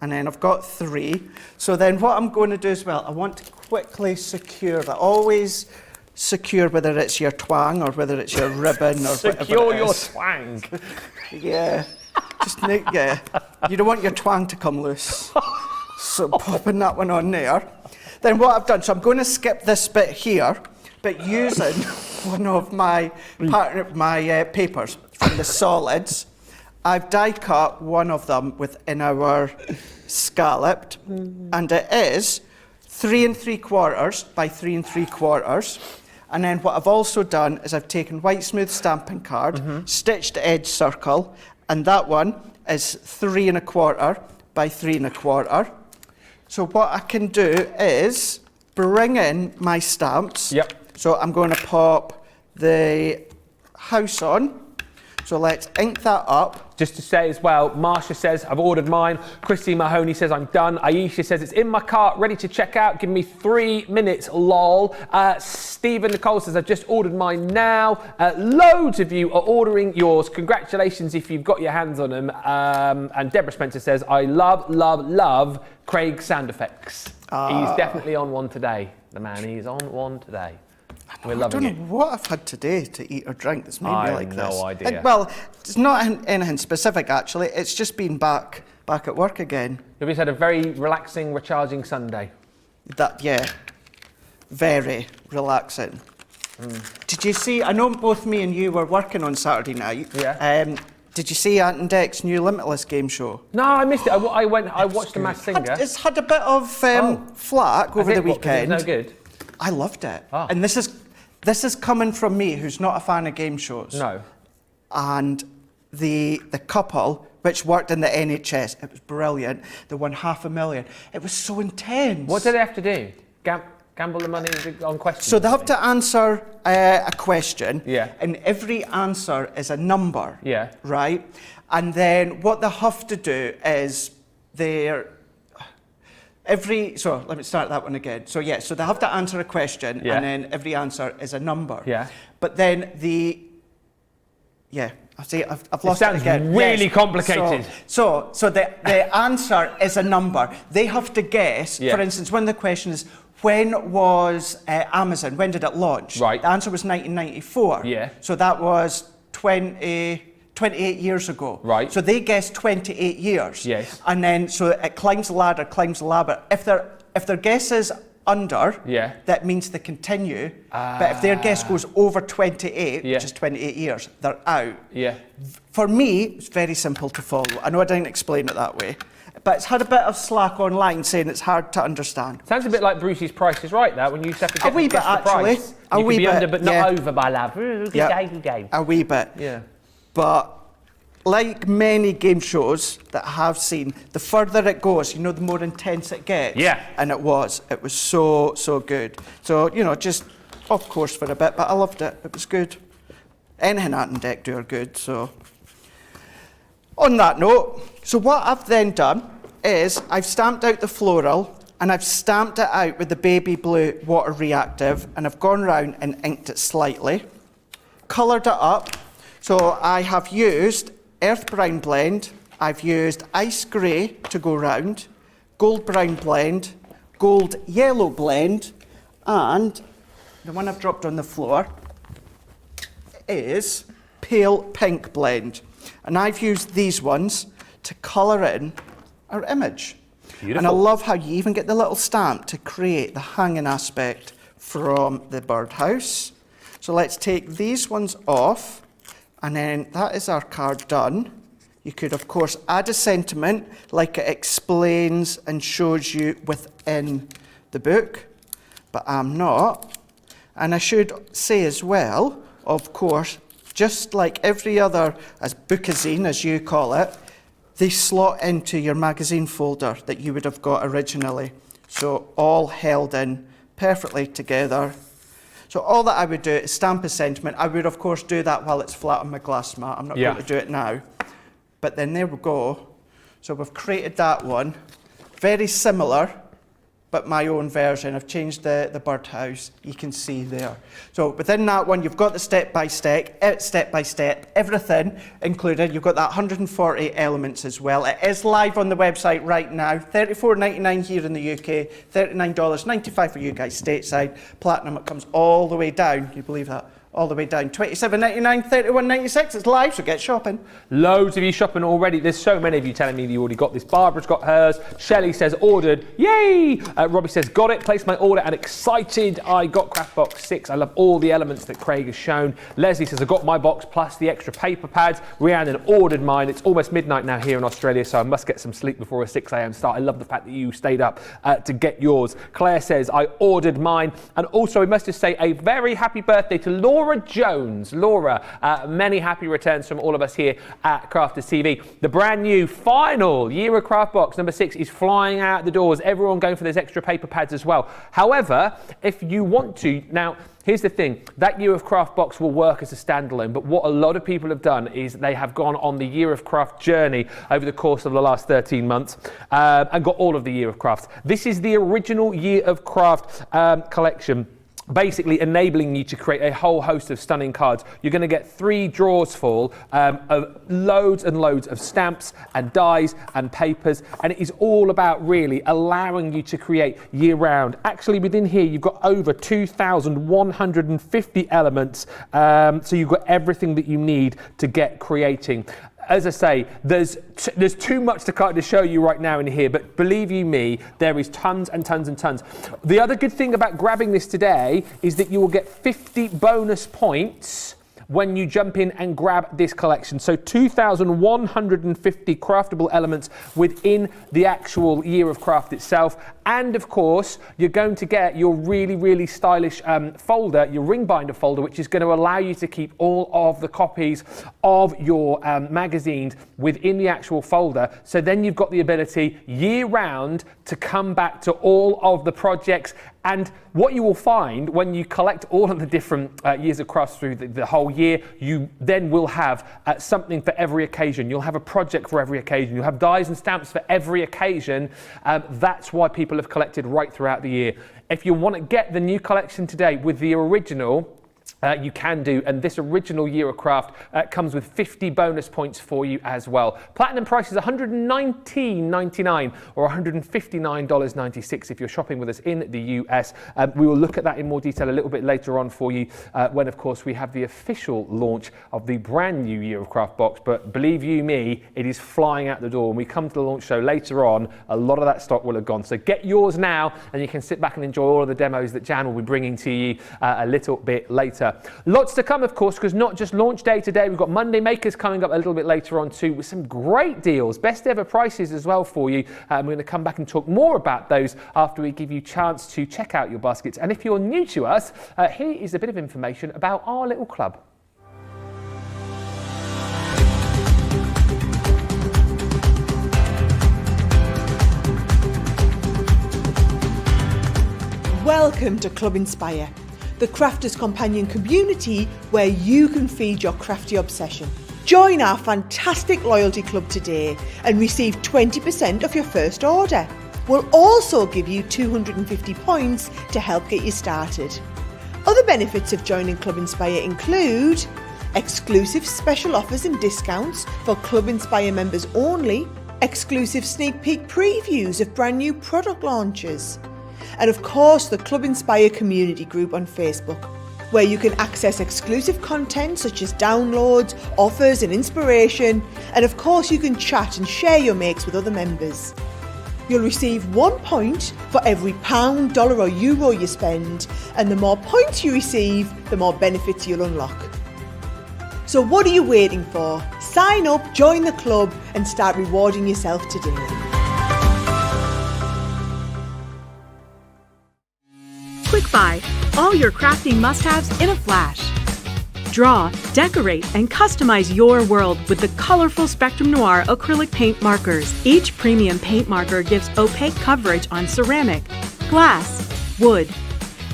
And then I've got 3. So then what I'm going to do as well, I want to quickly secure that. Always secure whether it's your twang or whether it's your ribbon or whatever Secure it your is. twang. Yeah, just yeah. You don't want your twang to come loose. So popping that one on there. Then what I've done, so I'm going to skip this bit here, but using one of my papers from the solids, I've die cut one of them within our scalloped, and it is 3 3/4 by 3 3/4. And then what I've also done is I've taken white smooth stamping card, stitched edge circle, and that one is 3 1/4 by 3 1/4. So what I can do is bring in my stamps. Yep. So I'm going to pop the house on. So let's ink that up. Just to say as well, Marsha says, I've ordered mine. Christy Mahoney says, I'm done. Aisha says, it's in my cart, ready to check out. Give me 3 minutes, lol. Stephen Nicole says, I've just ordered mine now. Loads of you are ordering yours. Congratulations if you've got your hands on them. And Deborah Spencer says, I love Craig's sound effects. He's definitely on one today. The man, he's on one today. We're loving it. I don't know what I've had today to eat or drink that's made me like this. I have no idea. Well, it's not anything specific actually. It's just been back at work again. You've just had a very relaxing, recharging Sunday. Yeah, very relaxing. Did you see? I know both me and you were working on Saturday night. Yeah. Did you see Ant and Dec's new Limitless game show? No, I missed it. I watched The Masked Singer. It's had a bit of flack over the weekend. Was it no good? I loved it. Oh. And this is coming from me, who's not a fan of game shows. No. And the couple, which worked in the NHS, it was brilliant. They won $500,000. It was so intense. What do they have to do? Gamble the money on questions? So they have to answer a question. Yeah. And every answer is a number. Yeah. Right? And then what they have to do is so let me start that one again. So yeah, so they have to answer a question, Yeah. and then every answer is a number. Yeah. But then I've lost it again. Sounds really complicated. So the answer is a number. They have to guess. Yeah. For instance, when the question is, when was Amazon? When did it launch? Right. The answer was 1994. Yeah. So that was 28 years ago. Right. So they guessed 28 years. Yes. And then so it climbs the ladder. If their guess is under, Yeah. that means they continue. But if their guess goes over 28, Yeah. which is 28 years, they're out. Yeah. For me, it's very simple to follow. I know I didn't explain it that way, but it's had a bit of slack online saying it's hard to understand. Sounds a bit like Brucey's Price is Right, that, when you used to have to A wee bit, guess the price. actually. A You wee could be bit, under but not yeah. over, my love. Good game. A wee bit. Yeah. But like many game shows that I have seen, the further it goes, the more intense it gets. Yeah. And it was so good. So, just off course for a bit, but I loved it. It was good. Anything Ant and Dec do are good, so. On that note, so what I've then done is I've stamped out the floral, and I've stamped it out with the baby blue water reactive, and I've gone round and inked it slightly, coloured it up. So I have used earth brown blend, I've used ice grey to go round, gold brown blend, gold yellow blend, and the one I've dropped on the floor is pale pink blend. And I've used these ones to colour in our image. Beautiful. And I love how you even get the little stamp to create the hanging aspect from the birdhouse. So let's take these ones off, and then that is our card done. You could, of course, add a sentiment like it explains and shows you within the book, but I'm not. And I should say as well, of course, just like every other, as bookazine, as you call it, they slot into your magazine folder that you would have got originally. So all held in perfectly together. So all that I would do is stamp a sentiment. I would, of course, do that while it's flat on my glass mat. I'm not going to do it now. But then there we go. So we've created that one. Very similar, but my own version. I've changed the birdhouse, you can see there. So within that one, you've got the step-by-step, everything included. You've got that 140 elements as well. It is live on the website right now. $34.99 here in the UK, $39.95 for you guys stateside. Platinum, it comes all the way down, can you believe that? All the way down, $27.99, $31.96, it's live, so get shopping. Loads of you shopping already. There's so many of you telling me that you already got this. Barbara's got hers. Shelley says ordered, yay! Robbie says got it, placed my order and excited. I got Craft Box 6. I love all the elements that Craig has shown. Leslie says I got my box plus the extra paper pads. Rhiannon ordered mine. It's almost midnight now here in Australia, so I must get some sleep before a 6 a.m. start. I love the fact that you stayed up to get yours. Claire says I ordered mine. And also we must just say a very happy birthday to Laura Jones. Laura, many happy returns from all of us here at Crafters TV. The brand new final year of Craft Box number 6 is flying out the doors. Everyone going for those extra paper pads as well. However, if you want to, now here's the thing, that year of Craft Box will work as a standalone, but what a lot of people have done is they have gone on the Year of Craft journey over the course of the last 13 months and got all of the Year of Craft. This is the original Year of Craft collection, basically enabling you to create a whole host of stunning cards. You're going to get 3 drawers full of loads and loads of stamps and dies and papers, and it is all about really allowing you to create year-round. Actually, within here, you've got over 2,150 elements, so you've got everything that you need to get creating. As I say, there's too much to kind of show you right now in here, but believe you me, there is tons and tons and tons. The other good thing about grabbing this today is that you will get 50 bonus points when you jump in and grab this collection. So 2,150 craftable elements within the actual Year of Craft itself. And of course, you're going to get your really, really stylish folder, your ring binder folder, which is going to allow you to keep all of the copies of your magazines within the actual folder. So then you've got the ability year round to come back to all of the projects. And what you will find when you collect all of the different Years of Crafts through the whole year, you then will have something for every occasion. You'll have a project for every occasion. You'll have dies and stamps for every occasion. That's why people have collected right throughout the year. If you want to get the new collection today with the original, you can do, and this original Year of Craft comes with 50 bonus points for you as well. Platinum price is $119.99 or $159.96 if you're shopping with us in the US. We will look at that in more detail a little bit later on for you when, of course, we have the official launch of the brand new Year of Craft box. But believe you me, it is flying out the door. When we come to the launch show later on, a lot of that stock will have gone. So get yours now, and you can sit back and enjoy all of the demos that Jan will be bringing to you a little bit later. Lots to come, of course, because not just launch day today, we've got Monday Makers coming up a little bit later on too, with some great deals, best ever prices as well for you. We're going to come back and talk more about those after we give you a chance to check out your baskets. And if you're new to us, here is a bit of information about our little club. Welcome to Club Inspire, the crafters' companion community where you can feed your crafty obsession. Join our fantastic loyalty club today and receive 20% off your first order. We'll also give you 250 points to help get you started. Other benefits of joining Club Inspire include exclusive special offers and discounts for Club Inspire members only, exclusive sneak peek previews of brand new product launches, and of course the Club Inspire community group on Facebook, where you can access exclusive content such as downloads, offers and inspiration, and of course you can chat and share your makes with other members. You'll receive 1 point for every £, dollar or euro you spend, and the more points you receive, the more benefits you'll unlock. So what are you waiting for? Sign up, join the club and start rewarding yourself today. Quick Buy, all your crafting must-haves in a flash. Draw, decorate, and customize your world with the colorful Spectrum Noir acrylic paint markers. Each premium paint marker gives opaque coverage on ceramic, glass, wood,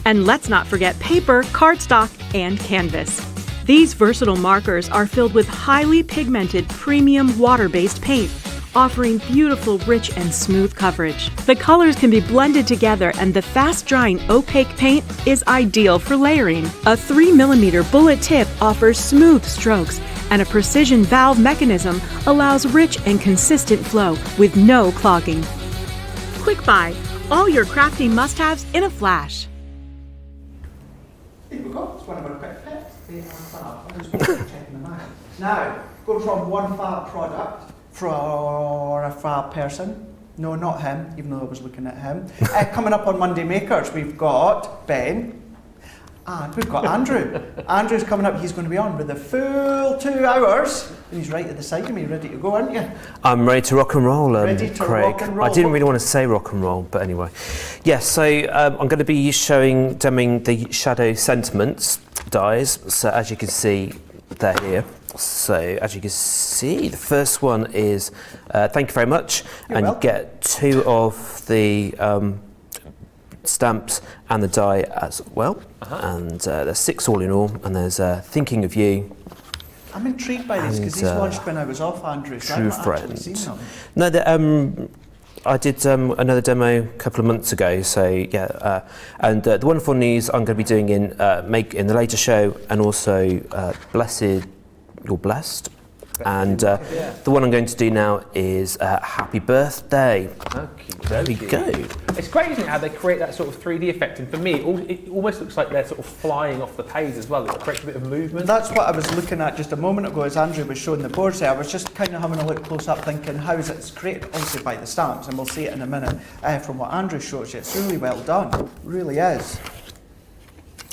and let's not forget paper, cardstock, and canvas. These versatile markers are filled with highly pigmented premium water-based paint, offering beautiful, rich, and smooth coverage. The colors can be blended together, and the fast-drying opaque paint is ideal for layering. A 3mm bullet tip offers smooth strokes, and a precision valve mechanism allows rich and consistent flow with no clogging. Quick buy, all your crafting must-haves in a flash. Here we go. It's one of our quick tips. I'm just checking them out. Now, go from one fab product for a fab person. No, not him, even though I was looking at him. Coming up on Monday Makers, we've got Ben and we've got Andrew. Andrew's coming up. He's going to be on with the full 2 hours. And he's right at the side of me, ready to go, aren't you? I'm ready to rock and roll, ready to Craig. rock and roll. I didn't really want to say rock and roll, but anyway. Yes, so I'm going to be demoing the Shadow Sentiments dies. So as you can see, they're here. So as you can see, the first one is thank you very much. You're welcome. You get 2 of the stamps and the die as well. And there's 6 all in all, and there's Thinking of You. I'm intrigued by these because these launched when I was off, Andrew, so True I've not actually Friend. seen them. No, I did another demo a couple of months ago, so yeah. And the wonderful news I'm going to be doing in the later show, and also You're Blessed. And the one I'm going to do now is Happy Birthday. There we go. It's great, isn't it, how they create that sort of 3D effect, and for me, it almost looks like they're sort of flying off the page as well. It creates a bit of movement. That's what I was looking at just a moment ago as Andrew was showing the boards there. I was just kind of having a look close up thinking how is it's created, obviously by the stamps, and we'll see it in a minute from what Andrew shows you. It's really well done, it really is.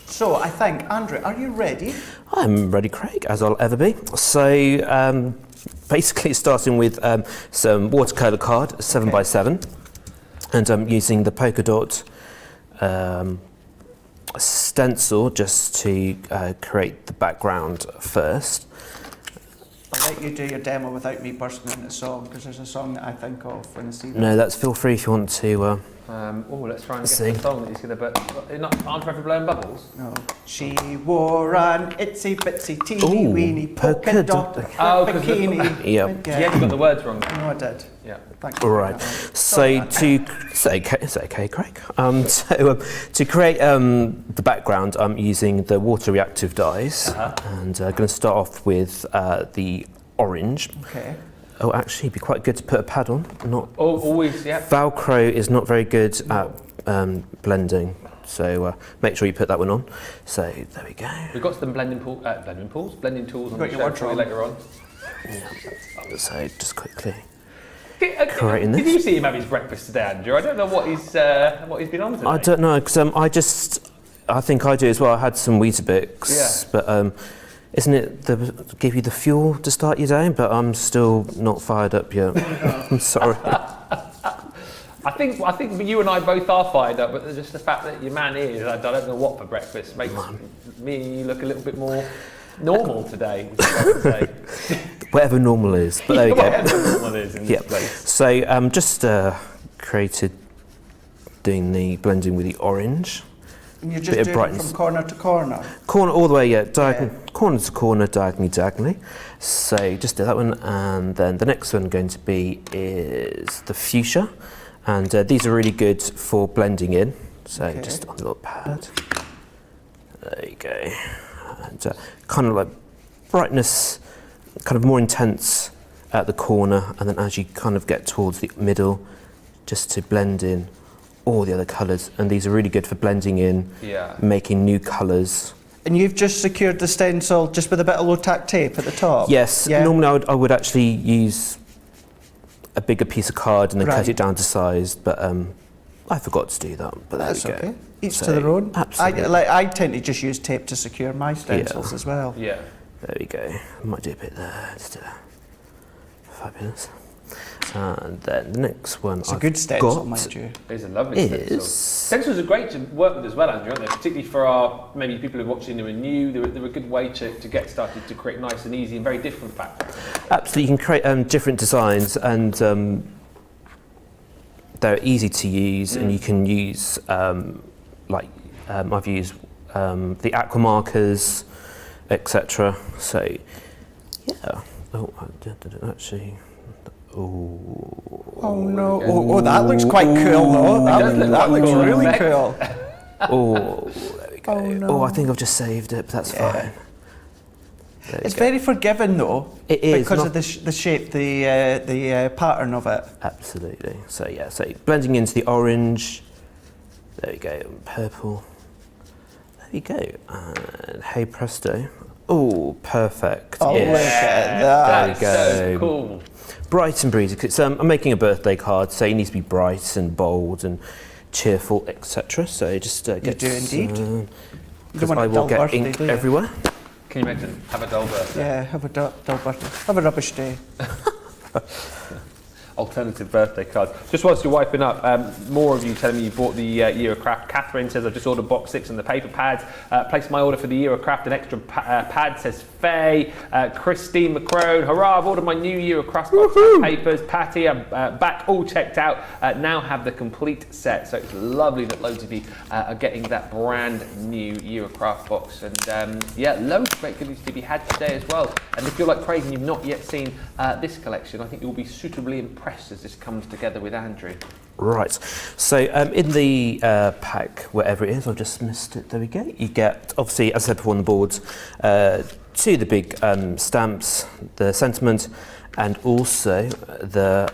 So I think, Andrew, are you ready? I'm ready, Craig, as I'll ever be. So basically starting with some watercolour card, 7x7, and I'm using the polka dot stencil just to create the background first. I'll let you do your demo without me bursting into song, because there's a song that I think of when I see that. No, that's feel free if you want to. Let's try and guess the song that he's going to. Aren't Forever Blowing Bubbles? No. She wore an itsy bitsy teeny weeny polka dot bikini. Yep. Yeah, you got the words wrong. No, I did. Yeah. Thank you. All right. So to say okay, Craig. To create the background, I'm using the water reactive dyes, and I'm going to start off with the orange. Okay. Oh, actually, it'd be quite good to put a pad on. Always, yeah. Velcro is not very good at blending, so make sure you put that one on. So there we go. We've got some blending tools on the show for you later on. Yeah. So just quickly. Did you see him have his breakfast today, Andrew? I don't know what he's been on today. I don't know, because I think I do as well. I had some Weetabix, but isn't it give you the fuel to start your day? But I'm still not fired up yet. I'm sorry. I think you and I both are fired up, but just the fact that your man is, I don't know what for breakfast, makes me and you look a little bit more normal today. Whatever normal is, but there we go. Whatever normal is in this place. So just doing the blending with the orange. And you're just doing it from corner to corner? Corner all the way, corner to corner, diagonally. So just do that one, and then the next one going to be is the fuchsia, and these are really good for blending in. So just on the little pad. There you go. And kind of like brightness, kind of more intense at the corner, and then as you kind of get towards the middle, just to blend in all the other colours, and these are really good for blending in, making new colours. And you've just secured the stencil just with a bit of low-tack tape at the top? Yes, normally I would actually use a bigger piece of card and then cut it down to size, but I forgot to do that, but that's there we go. Okay. Each to their own. Absolutely. I tend to just use tape to secure my stencils as well. Yeah. There we go. I might do a bit there, just fabulous. And then the next one It's a good stencil, mind you. It's a lovely stencil. Stencils are great to work with as well, Andrew, aren't they? Particularly for our, maybe people who are watching who are new, they're a good way to get started to create nice and easy and very different backgrounds. Absolutely, you can create different designs, and they're easy to use, and you can use, I've used the aqua markers, etc. So, yeah. Oh, I didn't actually. Oh no! Oh, that looks quite cool though. That looks really cool. Oh, there we go. Oh, no. Oh, I think I've just saved it, but that's fine. It's very forgiving though. It is because of the shape, the pattern of it. Absolutely. So yeah, so blending into the orange. There we go. Purple. There we go. And hey presto. Oh, perfect. Oh, look at that. There we go. So cool. Bright and breezy. I'm making a birthday card, so it needs to be bright and bold and cheerful, etc. So just get. You do indeed. Because I will get ink everywhere. Can you imagine? Have a dull birthday. Yeah, have a dull birthday. Have a rubbish day. Alternative birthday cards. Just whilst you're wiping up, more of you telling me you bought the Year of Craft. Catherine says, I've just ordered box 6 and the paper pads. Placed my order for the Year of Craft, an extra pad, says Faye. Christine McCrone, hurrah, I've ordered my new Year of Craft box and papers. Patty, I'm back, all checked out. Now have the complete set. So it's lovely that loads of you are getting that brand new Year of Craft box. And yeah, loads of great goodies to be had today as well. And if you're like Craig and you've not yet seen this collection, I think you'll be suitably impressed as this comes together with Andrew. Right, so in the pack, wherever it is, I've just missed it, there we go. You get, obviously, as I said before on the boards, 2 of the big stamps, the sentiment, and also the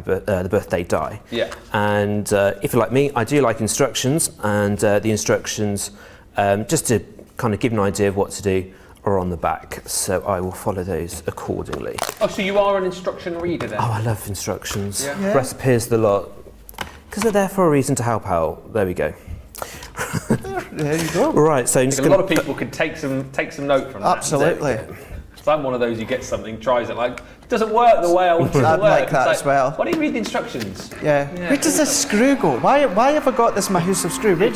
the birthday die. Yeah. And if you're like me, I do like instructions, and the instructions, just to kind of give an idea of what to do, are on the back, so I will follow those accordingly. Oh, so you are an instruction reader then? Oh, I love instructions. Yeah. Yeah. Recipes, the lot, because they're there for a reason to help out. There we go. There you go. Right, so I'm I just think a going lot of people could take some note from that. Absolutely. So I'm one of those who gets something, tries it, like, it doesn't work the way I want it to I'd work. like that It's as well. Why don't you read the instructions? Yeah. Where does this screw go? Why have I got this Mahusive screw? Where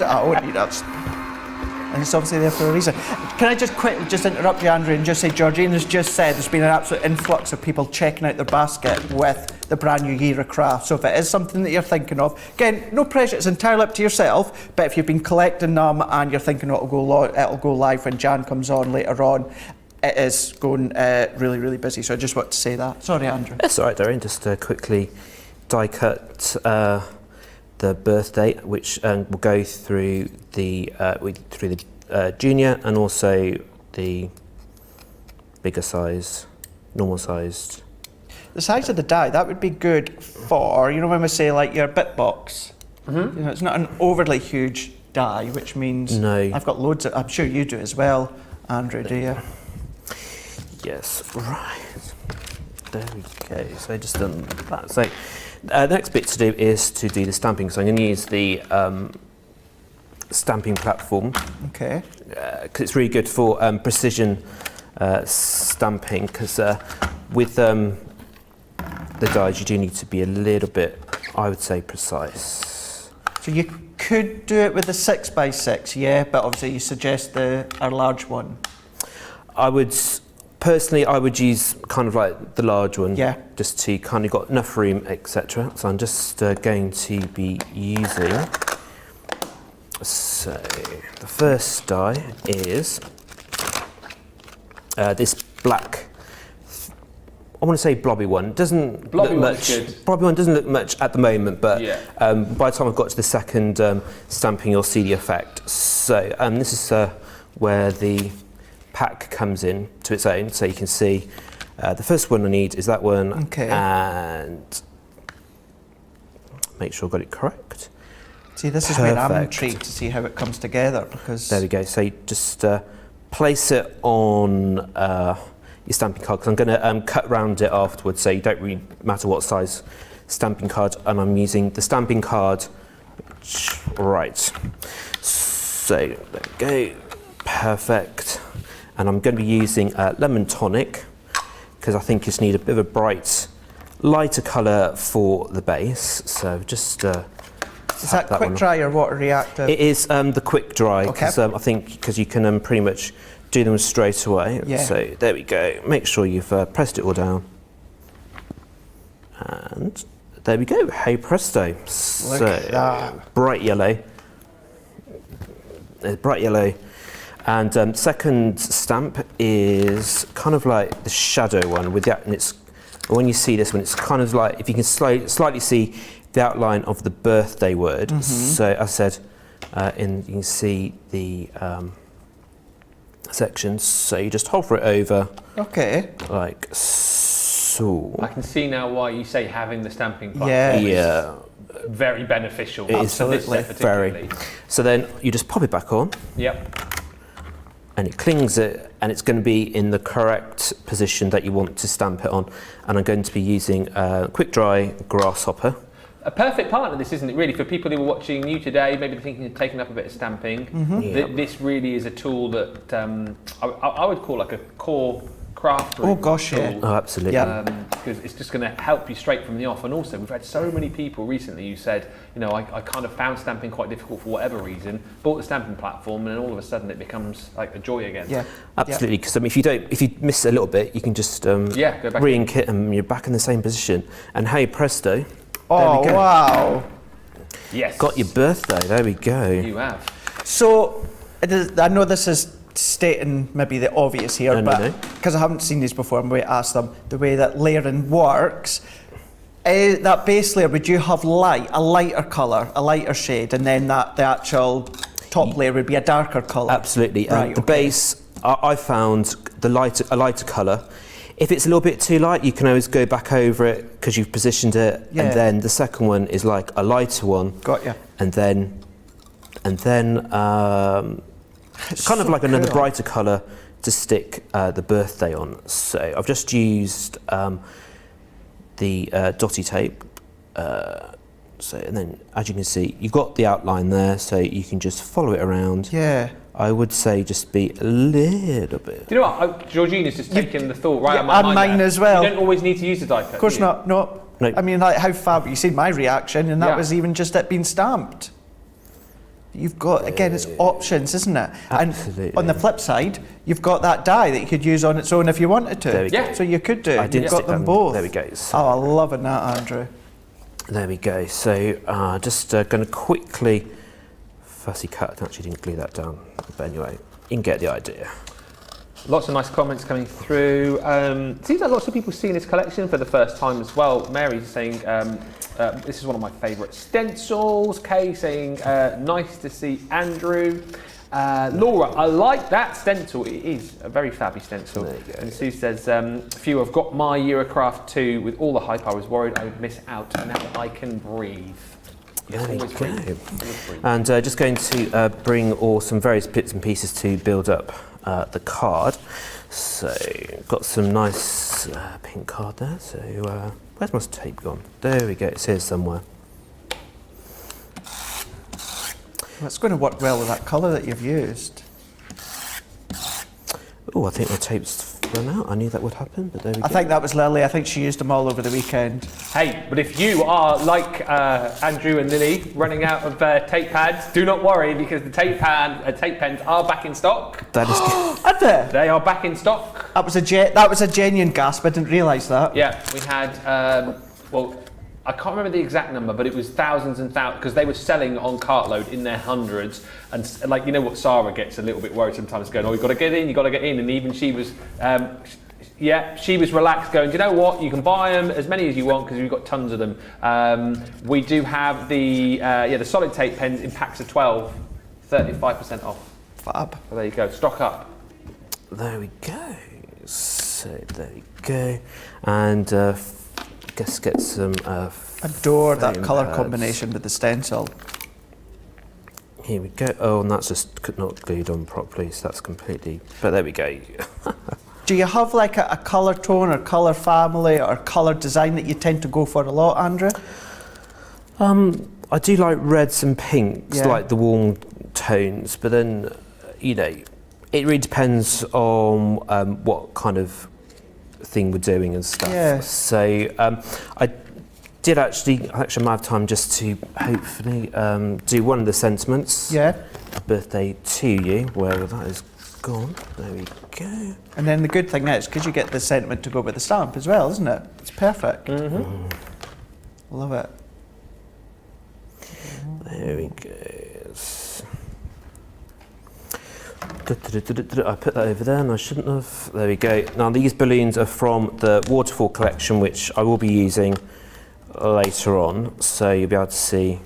and it's obviously there for a reason. Can I just quickly interrupt you, Andrew, and just say Georgina's just said there's been an absolute influx of people checking out their basket with the brand new Year of Craft. So if it is something that you're thinking of, again, no pressure, it's entirely up to yourself, but if you've been collecting them and you're thinking it'll go live when Jan comes on later on, it is going really, really busy. So I just want to say that. Sorry, Andrew. That's all right, Darren. Just quickly die cut the birthday, which will go through the junior and also the bigger size, normal sized. The size of the die, that would be good for, you know, when we say like your bit box. Mm-hmm. You know, it's not an overly huge die, which means no. I've got loads of, I'm sure you do as well, Andrew, do you? Yes, right. There we go. So I just done that. So the next bit to do is to do the stamping. So I'm going to use the stamping platform. Okay. Because it's really good for precision stamping. Because with the dies, you do need to be a little bit, I would say, precise. So you could do it with a 6x6, yeah, but obviously you suggest a large one. Personally, I would use kind of like the large one, yeah, just to kind of got enough room, etc. So I'm just going to be using. So the first die is this black. I want to say blobby one. Doesn't look much. Blobby one doesn't look much at the moment, but yeah. By the time I've got to the second stamping, you'll see the effect. So this is where the pack comes in to its own, so you can see the first one I need is that one, okay, and make sure I got it correct. See, this is where I'm intrigued to see how it comes together, because there we go. So you just place it on your stamping card, because I'm going to cut round it afterwards, so you don't really matter what size stamping card, and I'm using the stamping card, right. So there we go, perfect. And I'm going to be using lemon tonic, because I think you just need a bit of a bright lighter colour for the base. So just Is that quick dry or water reactive? It is the quick dry, Okay. because I think because you can pretty much do them straight away. Yeah. So there we go. Make sure you've pressed it all down. And there we go. Hey presto. Look at that. Bright yellow. Bright yellow. And second stamp is kind of like the shadow one with that, and it's when you see this one, it's kind of like if you can slightly see the outline of the birthday word. So I said, you can see the sections. So you just hover it over. Okay. Like so. I can see now why you say having the stamping platform Yeah. Yeah. is very beneficial. It is for this set very. particularly. So then you just pop it back on. Yep. And it clings it, and it's going to be in the correct position that you want to stamp it on. And I'm going to be using quick dry grasshopper. A perfect partner, this isn't it really, for people who are watching you today, maybe they're thinking of taking up a bit of stamping. Yeah. This really is a tool that I would call like a core craft room Oh gosh, tool. yeah. Oh, absolutely. Yeah. Because it's just going to help you straight from the off. And also, we've had so many people recently who said, you know, I kind of found stamping quite difficult for whatever reason, bought the stamping platform, and then all of a sudden it becomes like a joy again. Yeah. Absolutely, because if you miss a little bit, you can just Go back re-ink it, and you're back in the same position. And hey presto, Oh we go. wow. Yes. got your birthday. There we go. You have. So I know this is stating maybe the obvious here, No. but because I haven't seen these before, I'm going to ask them the way that layering works. That base layer, would you have a lighter colour, a lighter shade, and then the actual top layer would be a darker colour? Absolutely. Right, The okay. base, I found a lighter colour. If it's a little bit too light, you can always go back over it because you've positioned it, Yeah. and then the second one is like a lighter one. Got you. And then it's kind of like another cool. brighter colour to stick the birthday on. So I've just used the dotty tape. And then, as you can see, you've got the outline there, so you can just follow it around. Yeah. I would say just be a little bit. Do you know what? Georgina's just taken the thought right yeah, out of my and mind mine there. as well. You don't always need to use the die cut. Of course do you? not. No. No. I mean, like how fab. You see my reaction, and that Yeah. was even just it being stamped. You've got again, it's options, isn't it? Absolutely. And on the flip side, you've got that die that you could use on its own if you wanted to. There we go. Yeah. So you could do. I didn't You've got stick them that- both. there we go. So- Oh, I'm loving that, Andrew. There we go. So just going to quickly fussy cut. I actually didn't glue that down, but anyway, you can get the idea. Lots of nice comments coming through. Seems like lots of people seeing this collection for the first time as well. Mary's saying, this is one of my favourite stencils. Kay saying, nice to see Andrew. Laura, I like that stencil. It is a very fabby stencil. There you go. And Sue says, Phew, I've got my Eurocraft 2 with all the hype. I was worried I would miss out. Now I can breathe. Yes, There we always go. breathe. Always breathe. And just going to bring some various bits and pieces to build up the card. So got some nice pink card there. So where's my tape gone? There we go. It's here somewhere. Well, it's going to work well with that colour that you've used. Oh, I think my tape's run out. I knew that would happen, but there we go. I think that was Lily. I think she used them all over the weekend. Hey, but if you are like Andrew and Lily running out of tape pads, do not worry because the tape pens are back in stock. That is good. Had they? They are back in stock. That was a genuine gasp. I didn't realise that. Yeah, we had, well, I can't remember the exact number, but it was thousands and thousands, because they were selling on cartload in their hundreds. And like, you know what, Sarah gets a little bit worried sometimes going, oh, you've got to get in, you've got to get in. And even she was, she was relaxed going, do you know what, you can buy them as many as you want because we've got tons of them. We do have the solid tape pens in packs of 12, 35% off. Fab. So there you go, stock up. There we go. So there we go. And guess get some. Adore that foam colour pads. combination with the stencil. Here we go. Oh, and that's just not glued on properly, so that's completely. But there we go. Do you have like a colour tone or colour family or colour design that you tend to go for a lot, Andrew? I do like reds and pinks, Yeah. like the warm tones. But then, it really depends on what kind of thing we're doing and stuff. Yeah. So I did actually might have time just to hopefully do one of the sentiments. Yeah. Birthday to you, where that is gone. There we go. And then the good thing is, because you get the sentiment to go with the stamp as well, isn't it? It's perfect. Love it. There we go. I put that over there and I shouldn't have. There we go. Now these balloons are from the Waterfall collection, which I will be using later on, so you'll be able to see.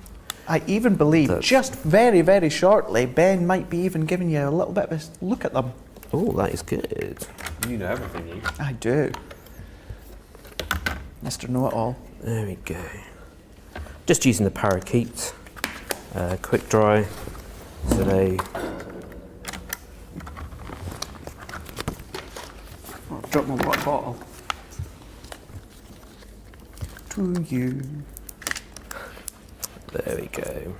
I even believe just very, very shortly, Ben might be even giving you a little bit of a look at them. Oh, that is good. You know everything, you. I do. Mr. Know-it-all. There we go. Just using the parakeet, quick dry, so they. Oh, drop my water bottle. To you. There we go.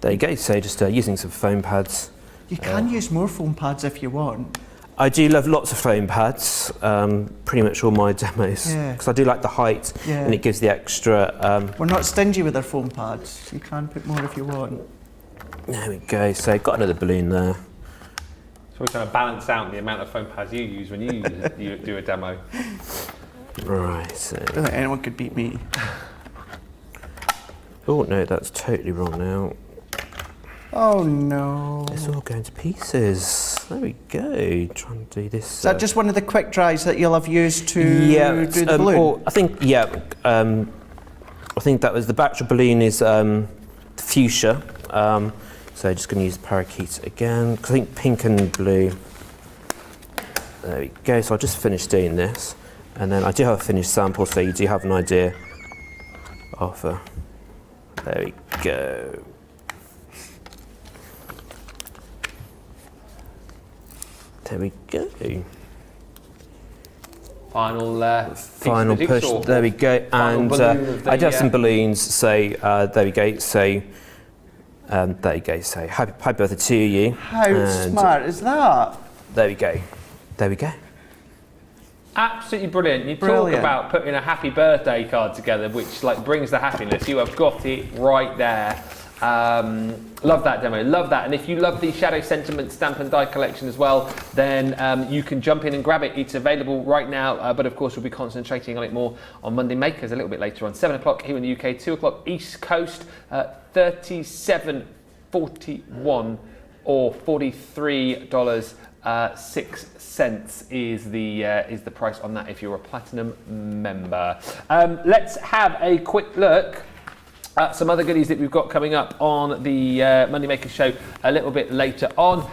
There you go. So just using some foam pads. You can use more foam pads if you want. I do love lots of foam pads, pretty much all my demos, Yeah. because I do like the height and it gives the extra. We're not stingy with our foam pads. You can put more if you want. There we go. So got another balloon there. So we're trying to balance out the amount of foam pads you use when you do a demo. Right. So. I don't think anyone could beat me. Oh no, that's totally wrong now. Oh no. It's all going to pieces. There we go. Trying to do this. Is that just one of the quick dries that you'll have used to do the balloon? Or I think I think that was the batch of balloon is fuchsia. So just going to use the parakeet again. 'Cause I think pink and blue. There we go. So I'll just finish doing this, and then I do have a finished sample, so you do have an idea of. There we go. There we go. Final push. There we go. And I do have some balloons. So there we go. So there you go. So happy birthday to you. How And smart is that? there we go. There we go. Absolutely brilliant. You talk Brilliant. about putting a happy birthday card together, which like brings the happiness. You have got it right there. Love that demo, love that. And if you love the Shadow Sentiment stamp and die collection as well, then you can jump in and grab it. It's available right now, but of course we'll be concentrating on it more on Monday Makers a little bit later on. 7 o'clock here in the UK, 2 o'clock East Coast, $37.41 or $43.06 is the price on that if you're a Platinum member. Let's have a quick look some other goodies that we've got coming up on the Monday Maker show a little bit later on.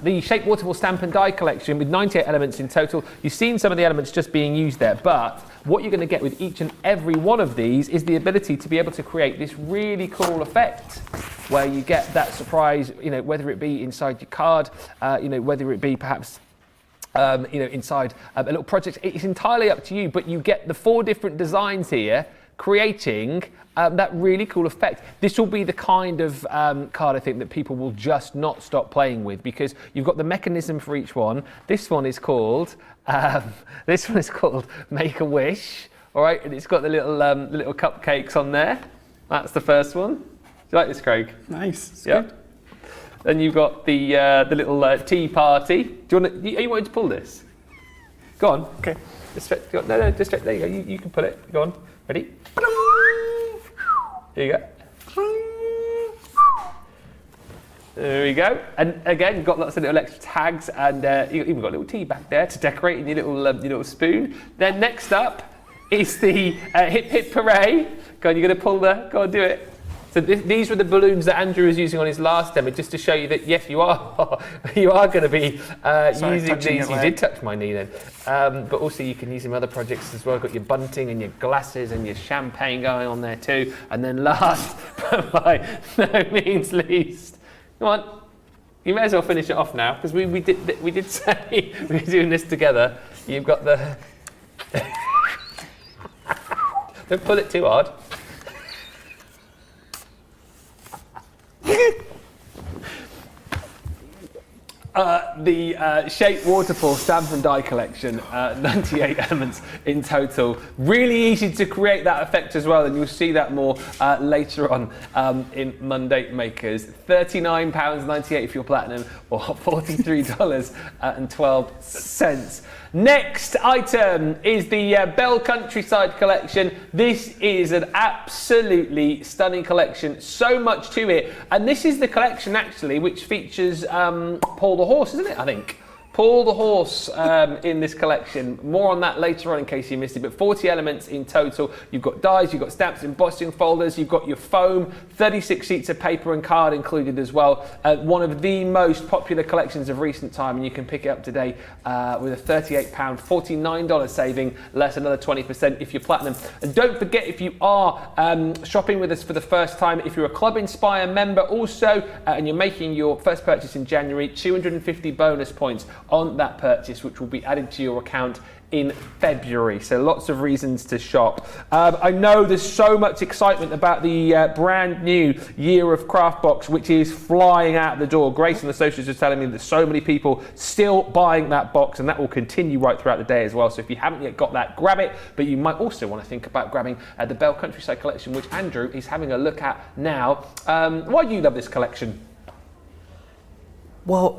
The Shape Waterfall Stamp and Die collection with 98 elements in total. You've seen some of the elements just being used there, but what you're going to get with each and every one of these is the ability to be able to create this really cool effect where you get that surprise, you know, whether it be inside your card, you know, whether it be perhaps you know, inside a little project. It's entirely up to you, but you get the 4 different designs here creating that really cool effect. This will be the kind of card I think that people will just not stop playing with, because you've got the mechanism for each one. This one is called Make a Wish. All right, and it's got the little cupcakes on there. That's the first one. Do you like this, Craig? Nice. Yeah. Then you've got the little tea party. Do you want to? Are you wanting to pull this? Go on. Okay. Just no, just there you go. You can pull it. Go on. Ready? There you go. There we go. And again, you've got lots of little extra tags, and you've even got a little tea back there to decorate in your little spoon. Then next up is the hip hip hooray. Go on, you're going to pull the. Go on, do it. So these were the balloons that Andrew was using on his last demo, just to show you that yes, you are going to be using these. You did touch my knee then, but also you can use them in other projects as well. You've got your bunting and your glasses and your champagne going on there too. And then last, but by no means least, come on, you may as well finish it off now, because we did say we were doing this together. You've got the. Don't pull it too hard. the Shape Waterfall stamp and die collection, 98 elements in total. Really easy to create that effect as well, and you'll see that more later on in Monday Makers. £39.98 if you're platinum, or $43.12. Next item is the Bell Countryside collection. This is an absolutely stunning collection, so much to it. And this is the collection actually which features Paul the Horse, isn't it, I think? Paul the Horse in this collection. More on that later on in case you missed it, but 40 elements in total. You've got dies, you've got stamps, embossing folders, you've got your foam, 36 sheets of paper and card included as well. One of the most popular collections of recent time, and you can pick it up today with a £38, $49 saving, less another 20% if you're platinum. And don't forget, if you are shopping with us for the first time, if you're a Club Inspire member also, and you're making your first purchase in January, 250 bonus points on that purchase, which will be added to your account in February. So lots of reasons to shop. I know there's so much excitement about the brand new Year of Craft box, which is flying out the door. Grace on the socials is telling me that so many people still buying that box, and that will continue right throughout the day as well. So if you haven't yet got that, grab it. But you might also want to think about grabbing the Bell Countryside collection, which Andrew is having a look at now. Why do you love this collection? Well,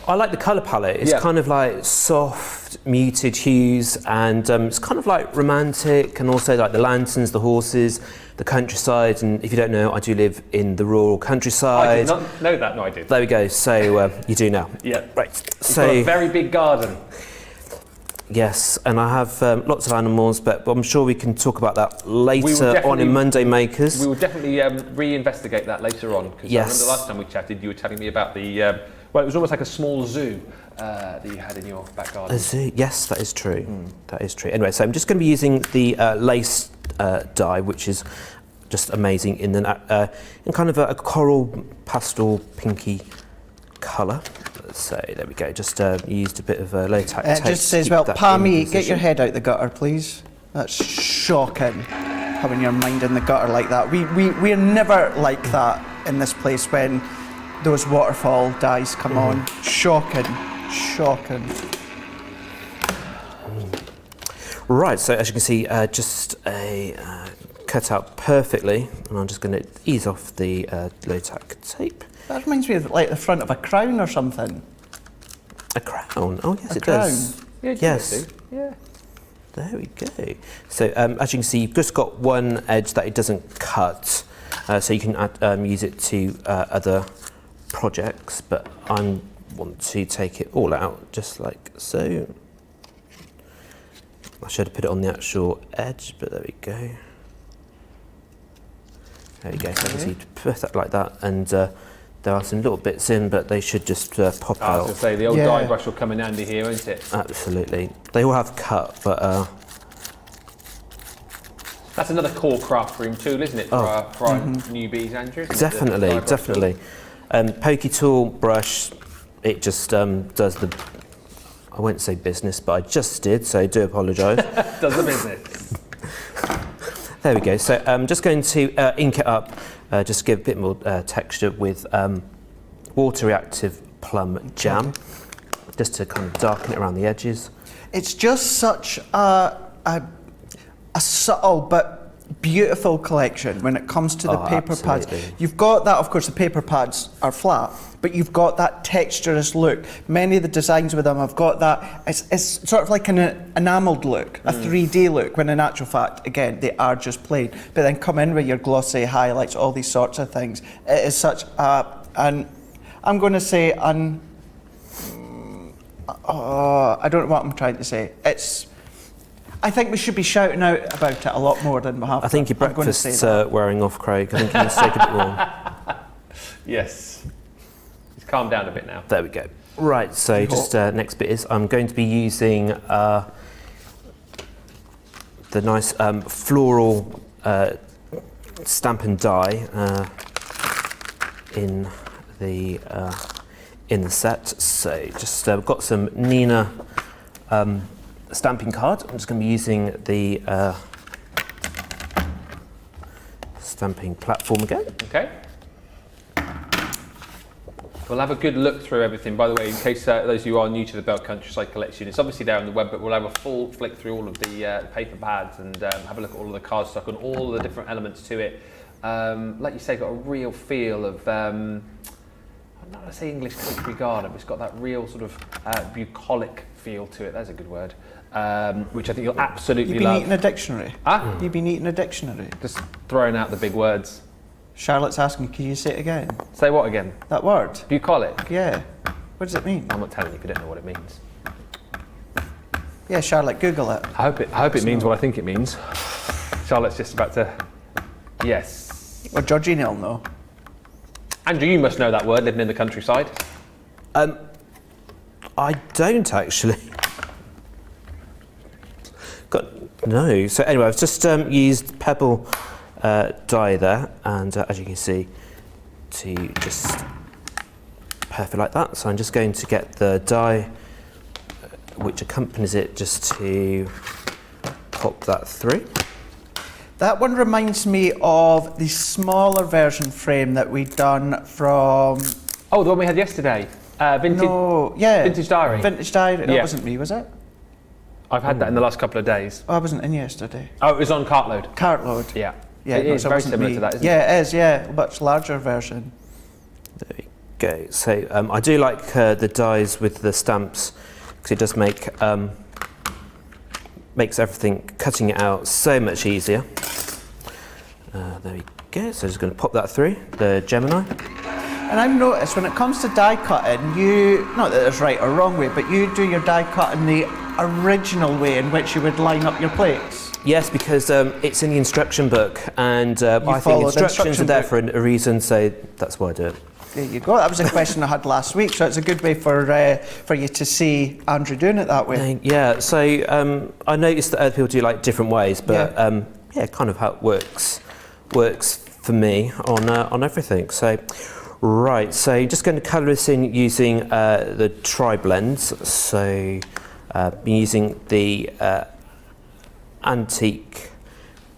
I like the colour palette. It's kind of like soft, muted hues, and it's kind of like romantic, and also like the lanterns, the horses, the countryside. And if you don't know, I do live in the rural countryside. I did not know that. No, I did. There we go. So you do now. Yeah. Right. You've got a very big garden. Yes, and I have lots of animals, but I'm sure we can talk about that later on in Monday Makers. We will definitely re-investigate that later on, because I remember the last time we chatted, you were telling me about the, well, it was almost like a small zoo that you had in your back garden. A zoo, yes, that is true. That is true. Anyway, so I'm just going to be using the lace dye, which is just amazing in kind of a coral pastel pinky colour. So there we go, just used a bit of latex tape. It just says, well, Pammy, get your head out the gutter, please. That's shocking, having your mind in the gutter like that. We're never like that in this place when those waterfall dyes come on. Shocking, shocking. Right, so as you can see, just cut out perfectly, and I'm just going to ease off the latex tape. That reminds me of like the front of a crown or something. A crown? Oh yes, a it crown. does. Yeah, yes. Yeah. There we go. So as you can see, you've just got one edge that it doesn't cut, so you can use it to other projects, but I want to take it all out, just like so. I should have put it on the actual edge, but there we go. There we go. So you put that like that, and there are some little bits in, but they should just pop out. I was going to say, the old dye brush will come in handy here, won't it? Absolutely. They all have cut, but... That's another core craft room tool, isn't it, for our newbies, Andrew? Definitely, definitely. Pokey tool, brush, it just does the... I won't say business, but I just did, so I do apologise. Does the business. There we go. So I'm just going to ink it up, just give a bit more texture with water reactive plum jam, just to kind of darken it around the edges. It's just such a subtle but beautiful collection when it comes to the paper pads. You've got that, of course, the paper pads are flat, but you've got that texturous look. Many of the designs with them have got that, it's sort of like an enamelled look, a 3D look, when in actual fact, again, they are just plain. But then come in with your glossy highlights, all these sorts of things. It is such I'm going to say, I don't know what I'm trying to say. I think we should be shouting out about it a lot more than we have. I think your breakfast's wearing off, Craig. I think you need to take a bit more. Yes. Just calm down a bit now. There we go. Right, so just next bit is I'm going to be using the nice floral stamp and die in the set. So just got some Nina stamping card. I'm just going to be using the stamping platform again. Okay. We'll have a good look through everything. By the way, in case those of you who are new to the Bell Countryside collection, it's obviously there on the web, but we'll have a full flick through all of the paper pads and have a look at all of the cardstock and all the different elements to it. Like you say, got a real feel of, I'm not going to say English country garden, but it's got that real sort of bucolic feel to it. There's a good word. Which I think you'll absolutely You've been love. eating a dictionary? Huh? You've been eating a dictionary? Just throwing out the big words. Charlotte's asking, can you say it again? Say what again? That word? Bucolic. Yeah. What does it mean? I'm not telling you if you don't know what it means. Yeah, Charlotte, Google it. I hope it means what I think it means. Charlotte's just about to... Yes. Well, Georgina will know. Andrew, you must know that word, living in the countryside. I don't actually. No. So anyway, I've just used pebble dye there, and as you can see, to just perfect like that. So I'm just going to get the dye which accompanies it, just to pop that through. That one reminds me of the smaller version frame that we'd done from... Oh, the one we had yesterday. Vintage. No, yeah. Vintage Diary. Vintage Diary. That Yeah. wasn't me, was it? I've had that in the last couple of days. Oh, I wasn't in yesterday. Oh, it was on Cartload. Cartload. Yeah. Yeah, It no, is so it very wasn't similar me. to that, isn't Yeah, it is, yeah. A much larger version. There we go. So I do like the dyes with the stamps, because it does make makes everything, cutting it out, so much easier. There we go. So just going to pop that through the Gemini. And I've noticed when it comes to die cutting, not that there's right or wrong way, but you do your die cutting the original way in which you would line up your plates. Yes, because it's in the instruction book, and I think follow the instructions are there for instruction a reason, so that's why I do it. There you go. That was a question I had last week, so it's a good way for you to see Andrew doing it that way. Yeah, so I noticed that other people do like different ways, but yeah, kind of how it works for me on everything. So, right, so just going to colour this in using the tri-blends. So, been using the antique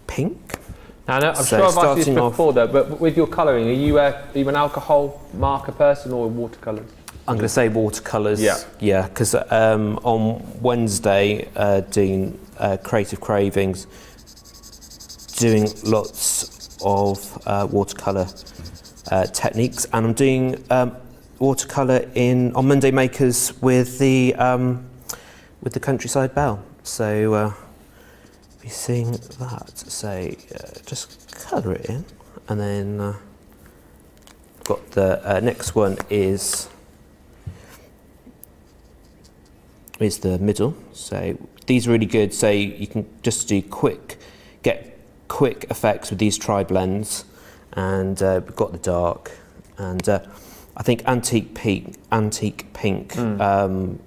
pink. Now, I'm So sure I've asked you starting this off- before, though, but with your colouring, are you an alcohol marker person or watercolours? I'm going to say watercolours. Yeah, because on Wednesday, doing Creative Cravings, doing lots of watercolour techniques, and I'm doing watercolour on Monday Makers with the Countryside Bell. So be seeing that. So just colour it in, and then got the next one is the middle. So these are really good. So you can just get quick effects with these tri-blends, and we've got the dark, and I think antique pink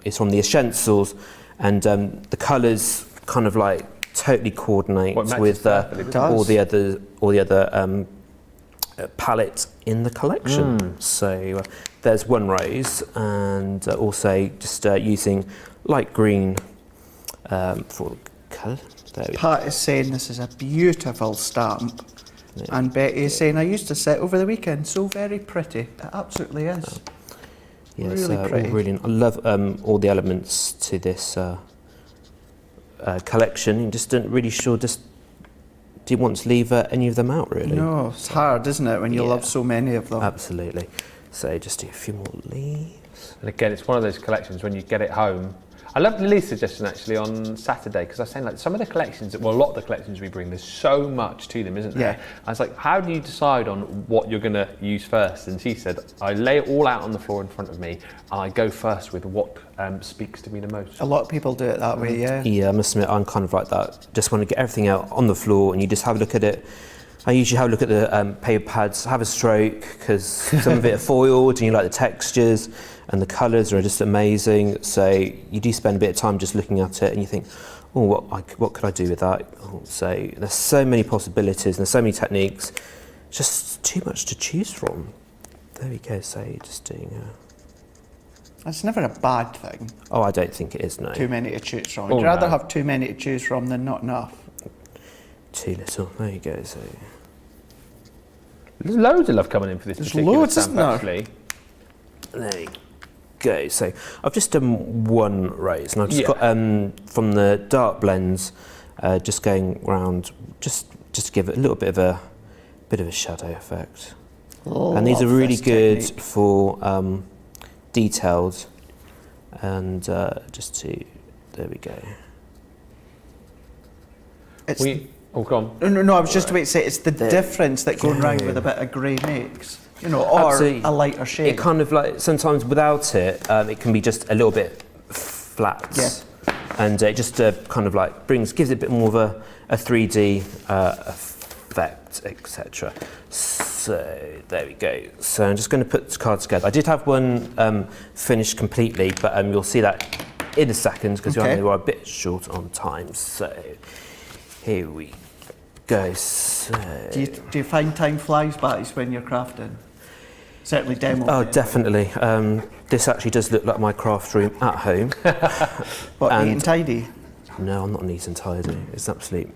is from the essentials, and the colours kind of like totally coordinate with all the other palettes in the collection. So there's one rose, and also just using light green for the colour. Pat is saying this is a beautiful stamp, and Betty is saying I used to set over the weekend. So very pretty. It absolutely is. Yes, Really pretty. brilliant. I love all the elements to this collection. You just aren't really sure. Do you want to leave any of them out, really? No, it's hard, isn't it, when you love so many of them? Absolutely. So just do a few more leaves. And again, it's one of those collections when you get it home. I loved Lily's suggestion actually on Saturday, because I was saying like some of the collections, well, a lot of the collections we bring, there's so much to them, isn't there? Yeah. I was like, how do you decide on what you're going to use first? And she said, I lay it all out on the floor in front of me, and I go first with what speaks to me the most. A lot of people do it that way, yeah. Yeah, I must admit, I'm kind of like that. Just want to get everything out on the floor, and you just have a look at it. I usually have a look at the paper pads, have a stroke, because some of it are foiled, and you like the textures, and the colours are just amazing. So you do spend a bit of time just looking at it, and you think, oh, what could I do with that? Oh, so there's so many possibilities, and there's so many techniques. Just too much to choose from. There we go. So just doing. It's never a bad thing. Oh, I don't think it is. No. Too many to choose from. Oh, I'd rather no. have too many to choose from than not enough. Too little. There you go. So. There's loads of love coming in for this There's particular loads, stamp, isn't there? actually. There we go. So I've just done one raise, and I've just got from the dark blends, just going around, just to give it a little bit of a shadow effect. And these are really good for detailed, and there we go. Go on. No, I was just about to say it's the difference that going round with a bit of grey makes, you know, or Absolutely. a lighter shade. It kind of like, sometimes without it, it can be just a little bit flat. Yeah. And it just kind of like gives it a bit more of a 3D effect, etc. So there we go. So I'm just going to put the cards together. I did have one finished completely, but you'll see that in a second because we are a bit short on time. So here we go. So Do you find time flies by when you're crafting? Certainly demo. Oh, definitely. This actually does look like my craft room at home. What, neat and tidy? No, I'm not neat and tidy. It's absolute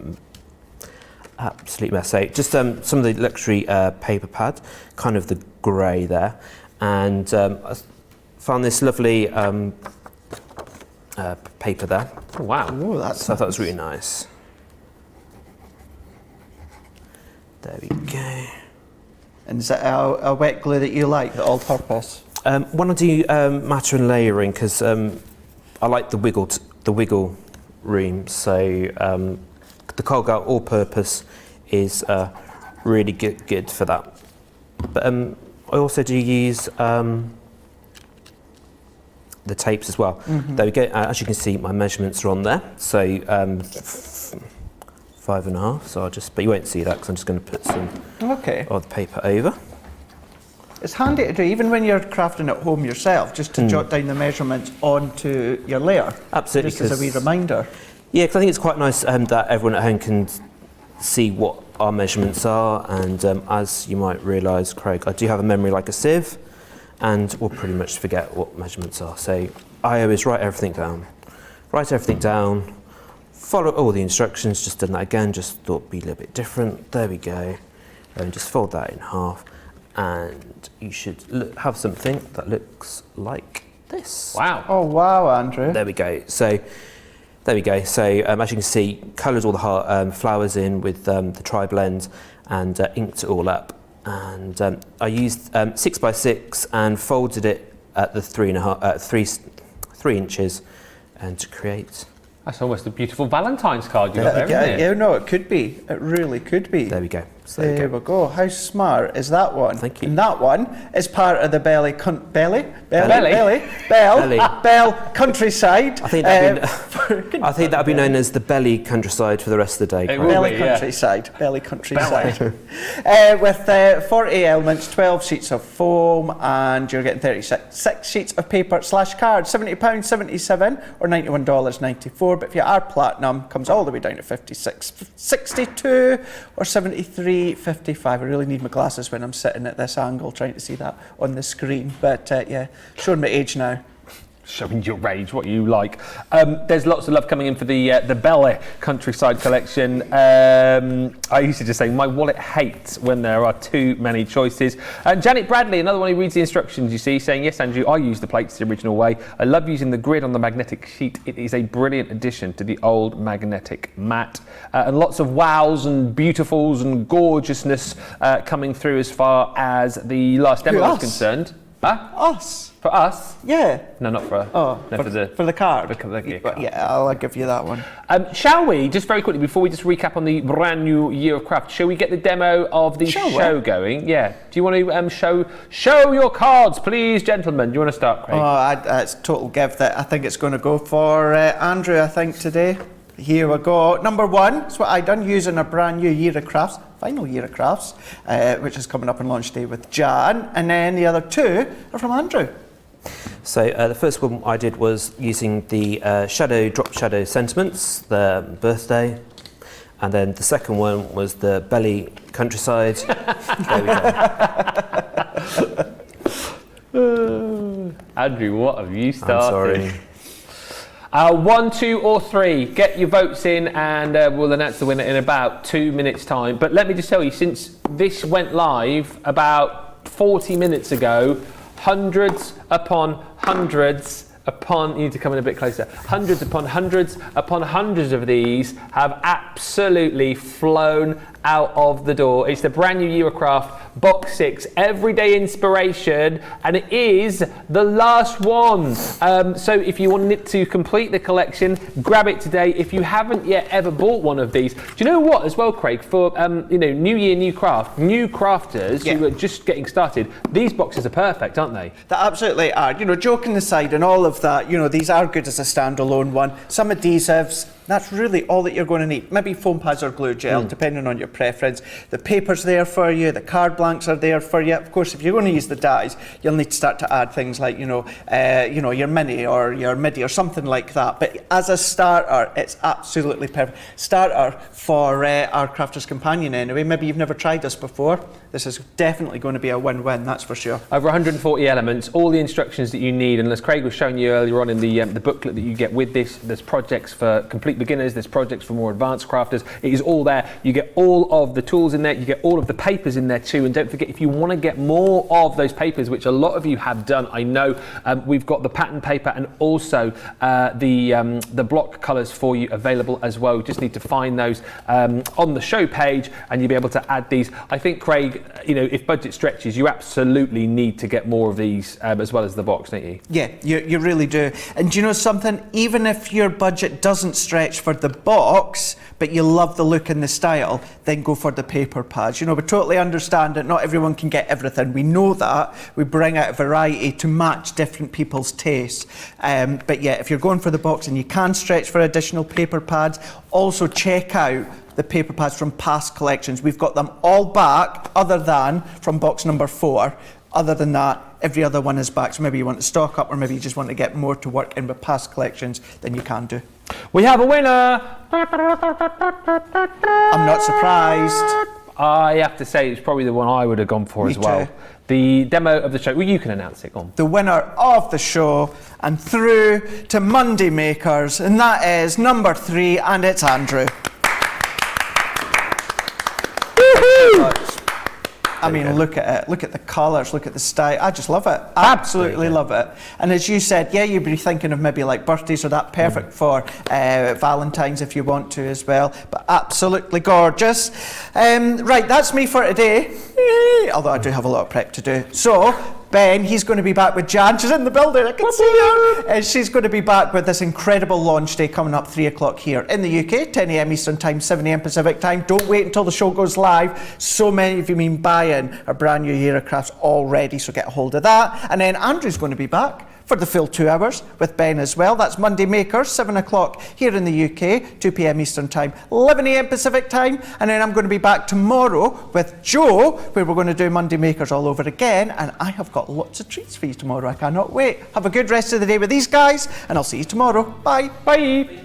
mess. So just some of the luxury paper pad, kind of the grey there, and I found this lovely paper there. Oh, wow. Oh, So I thought that was really nice. There we go. And is it a wet glue that you like, the all-purpose? When I do matter and layering, because I like the wiggle room, so the Colgate all-purpose is really good for that. But I also do use the tapes as well. There we go. As you can see, my measurements are on there. So 5.5. So but you won't see that because I'm just going to put some of the paper over. It's handy to do, even when you're crafting at home yourself, just to jot down the measurements onto your layer. Absolutely. Just as a wee reminder. Yeah, because I think it's quite nice that everyone at home can see what our measurements are, and as you might realise, Craig, I do have a memory like a sieve, and we'll pretty much forget what measurements are. So I always write everything down, follow all the instructions, just done that again, just thought it'd be a little bit different. There we go, and just fold that in half, and you should have something that looks like this. Wow. Oh, wow, Andrew. There we go. So there we go. So as you can see, coloured all the flowers in with the tri-blend and inked it all up. And I used 6x6 and folded it at the 3 inches, and to create. That's almost a beautiful Valentine's card you got there, isn't it? Yeah, no, it could be. It really could be. There we go. So There we go. How smart is that one? Thank you. And that one is part of the Bell countryside. I think that'd be known as the Belly countryside for the rest of the day. It Craig. will Belly be, yeah. countryside. Belly countryside. With 40 elements, 12 sheets of foam, and you're getting 36 sheets of paper / cards. £70.77 or $91.94. But if you are platinum, comes all the way down to $56.62 or $73.55. I really need my glasses when I'm sitting at this angle trying to see that on the screen. But yeah, showing my age now. Showing your age, what you like. There's lots of love coming in for the Belly Countryside collection. I used to just say, my wallet hates when there are too many choices. And Janet Bradley, another one who reads the instructions, you see, saying, yes, Andrew, I use the plates the original way. I love using the grid on the magnetic sheet. It is a brilliant addition to the old magnetic mat. And lots of wows and beautifuls and gorgeousness coming through as far as the last demo is concerned. Huh? Us. For us? Yeah. No, not for us. Oh, no, for the card. For the card. Yeah, I'll give you that one. Shall we, just very quickly, before we just recap on the brand new year of craft, shall we get the demo of the show going? Yeah. Do you want to show your cards, please, gentlemen? Do you want to start, Craig? Oh, it's total give that I think it's going to go for Andrew, I think, today. Here we go. Number one, that's what I done, using a brand new year of crafts, final year of crafts, which is coming up on launch day with Jan, and then the other two are from Andrew. So the first one I did was using the drop shadow sentiments, the birthday, and then the second one was the Belly countryside. There we go. Andrew, what have you started? I'm sorry. 1, 2 or 3, get your votes in, and we'll announce the winner in about 2 minutes time. But let me just tell you, since this went live about 40 minutes ago, hundreds upon hundreds upon, you need to come in a bit closer, hundreds upon hundreds of these have absolutely flown out of the door. It's the brand new Eurocraft Box 6 Everyday Inspiration, and it is the last one. So if you wanted to complete the collection, grab it today. If you haven't yet ever bought one of these, do you know what as well, Craig, for new year, new craft, new crafters who are just getting started, these boxes are perfect, aren't they? They absolutely are. Joking aside and all of that, these are good as a standalone one. Some adhesives, that's really all that you're going to need. Maybe foam pads or glue gel, depending on your preference. The paper's there for you, the card blanks are there for you. Of course, if you're going to use the dies, you'll need to start to add things like, your mini or your midi or something like that. But as a starter, it's absolutely perfect. Starter for our Crafter's Companion anyway. Maybe you've never tried this before. This is definitely going to be a win-win, that's for sure. Over 140 elements, all the instructions that you need, and as Craig was showing you earlier on in the booklet that you get with this, there's projects for complete beginners, there's projects for more advanced crafters. It is all there. You get all of the tools in there, you get all of the papers in there too, and don't forget, if you want to get more of those papers, which a lot of you have done, I know, we've got the pattern paper and also the block colours for you available as well. You just need to find those on the show page and you'll be able to add these. I think, Craig, if budget stretches, you absolutely need to get more of these as well as the box, don't you? Yeah, you really do. And do you know something? Even if your budget doesn't stretch for the box, but you love the look and the style, then go for the paper pads. We totally understand that not everyone can get everything. We know that. We bring out a variety to match different people's tastes. But yeah, if you're going for the box and you can stretch for additional paper pads, also check out the paper pads from past collections. We've got them all back, other than from box number 4. Other than that, every other one is back. So maybe you want to stock up, or maybe you just want to get more to work in with past collections, then you can do. We have a winner! I'm not surprised. I have to say, it's probably the one I would have gone for Me as well. too. The demo of the show. Well, you can announce it, go on. The winner of the show, and through to Monday Makers, and that is number 3, and it's Andrew. I mean, look at it. Look at the colours. Look at the style. I just love it. Absolutely love it. And as you said, yeah, you'd be thinking of maybe like birthdays or that. Perfect for Valentine's if you want to as well. But absolutely gorgeous. Right, that's me for today. Although I do have a lot of prep to do. So, Ben, he's going to be back with Jan. She's in the building, I can see her. And she's going to be back with this incredible launch day coming up 3 o'clock here in the UK, 10 a.m. Eastern Time, 7 a.m. Pacific Time. Don't wait until the show goes live. So many of you been buying our brand new Eurocrafts already, so get a hold of that. And then Andrew's going to be back for the full 2 hours with Ben as well. That's Monday Makers, 7 o'clock here in the UK, 2 p.m. Eastern Time, 11 a.m. Pacific Time. And then I'm going to be back tomorrow with Joe, where we're going to do Monday Makers all over again. And I have got lots of treats for you tomorrow. I cannot wait. Have a good rest of the day with these guys, and I'll see you tomorrow. Bye. Bye.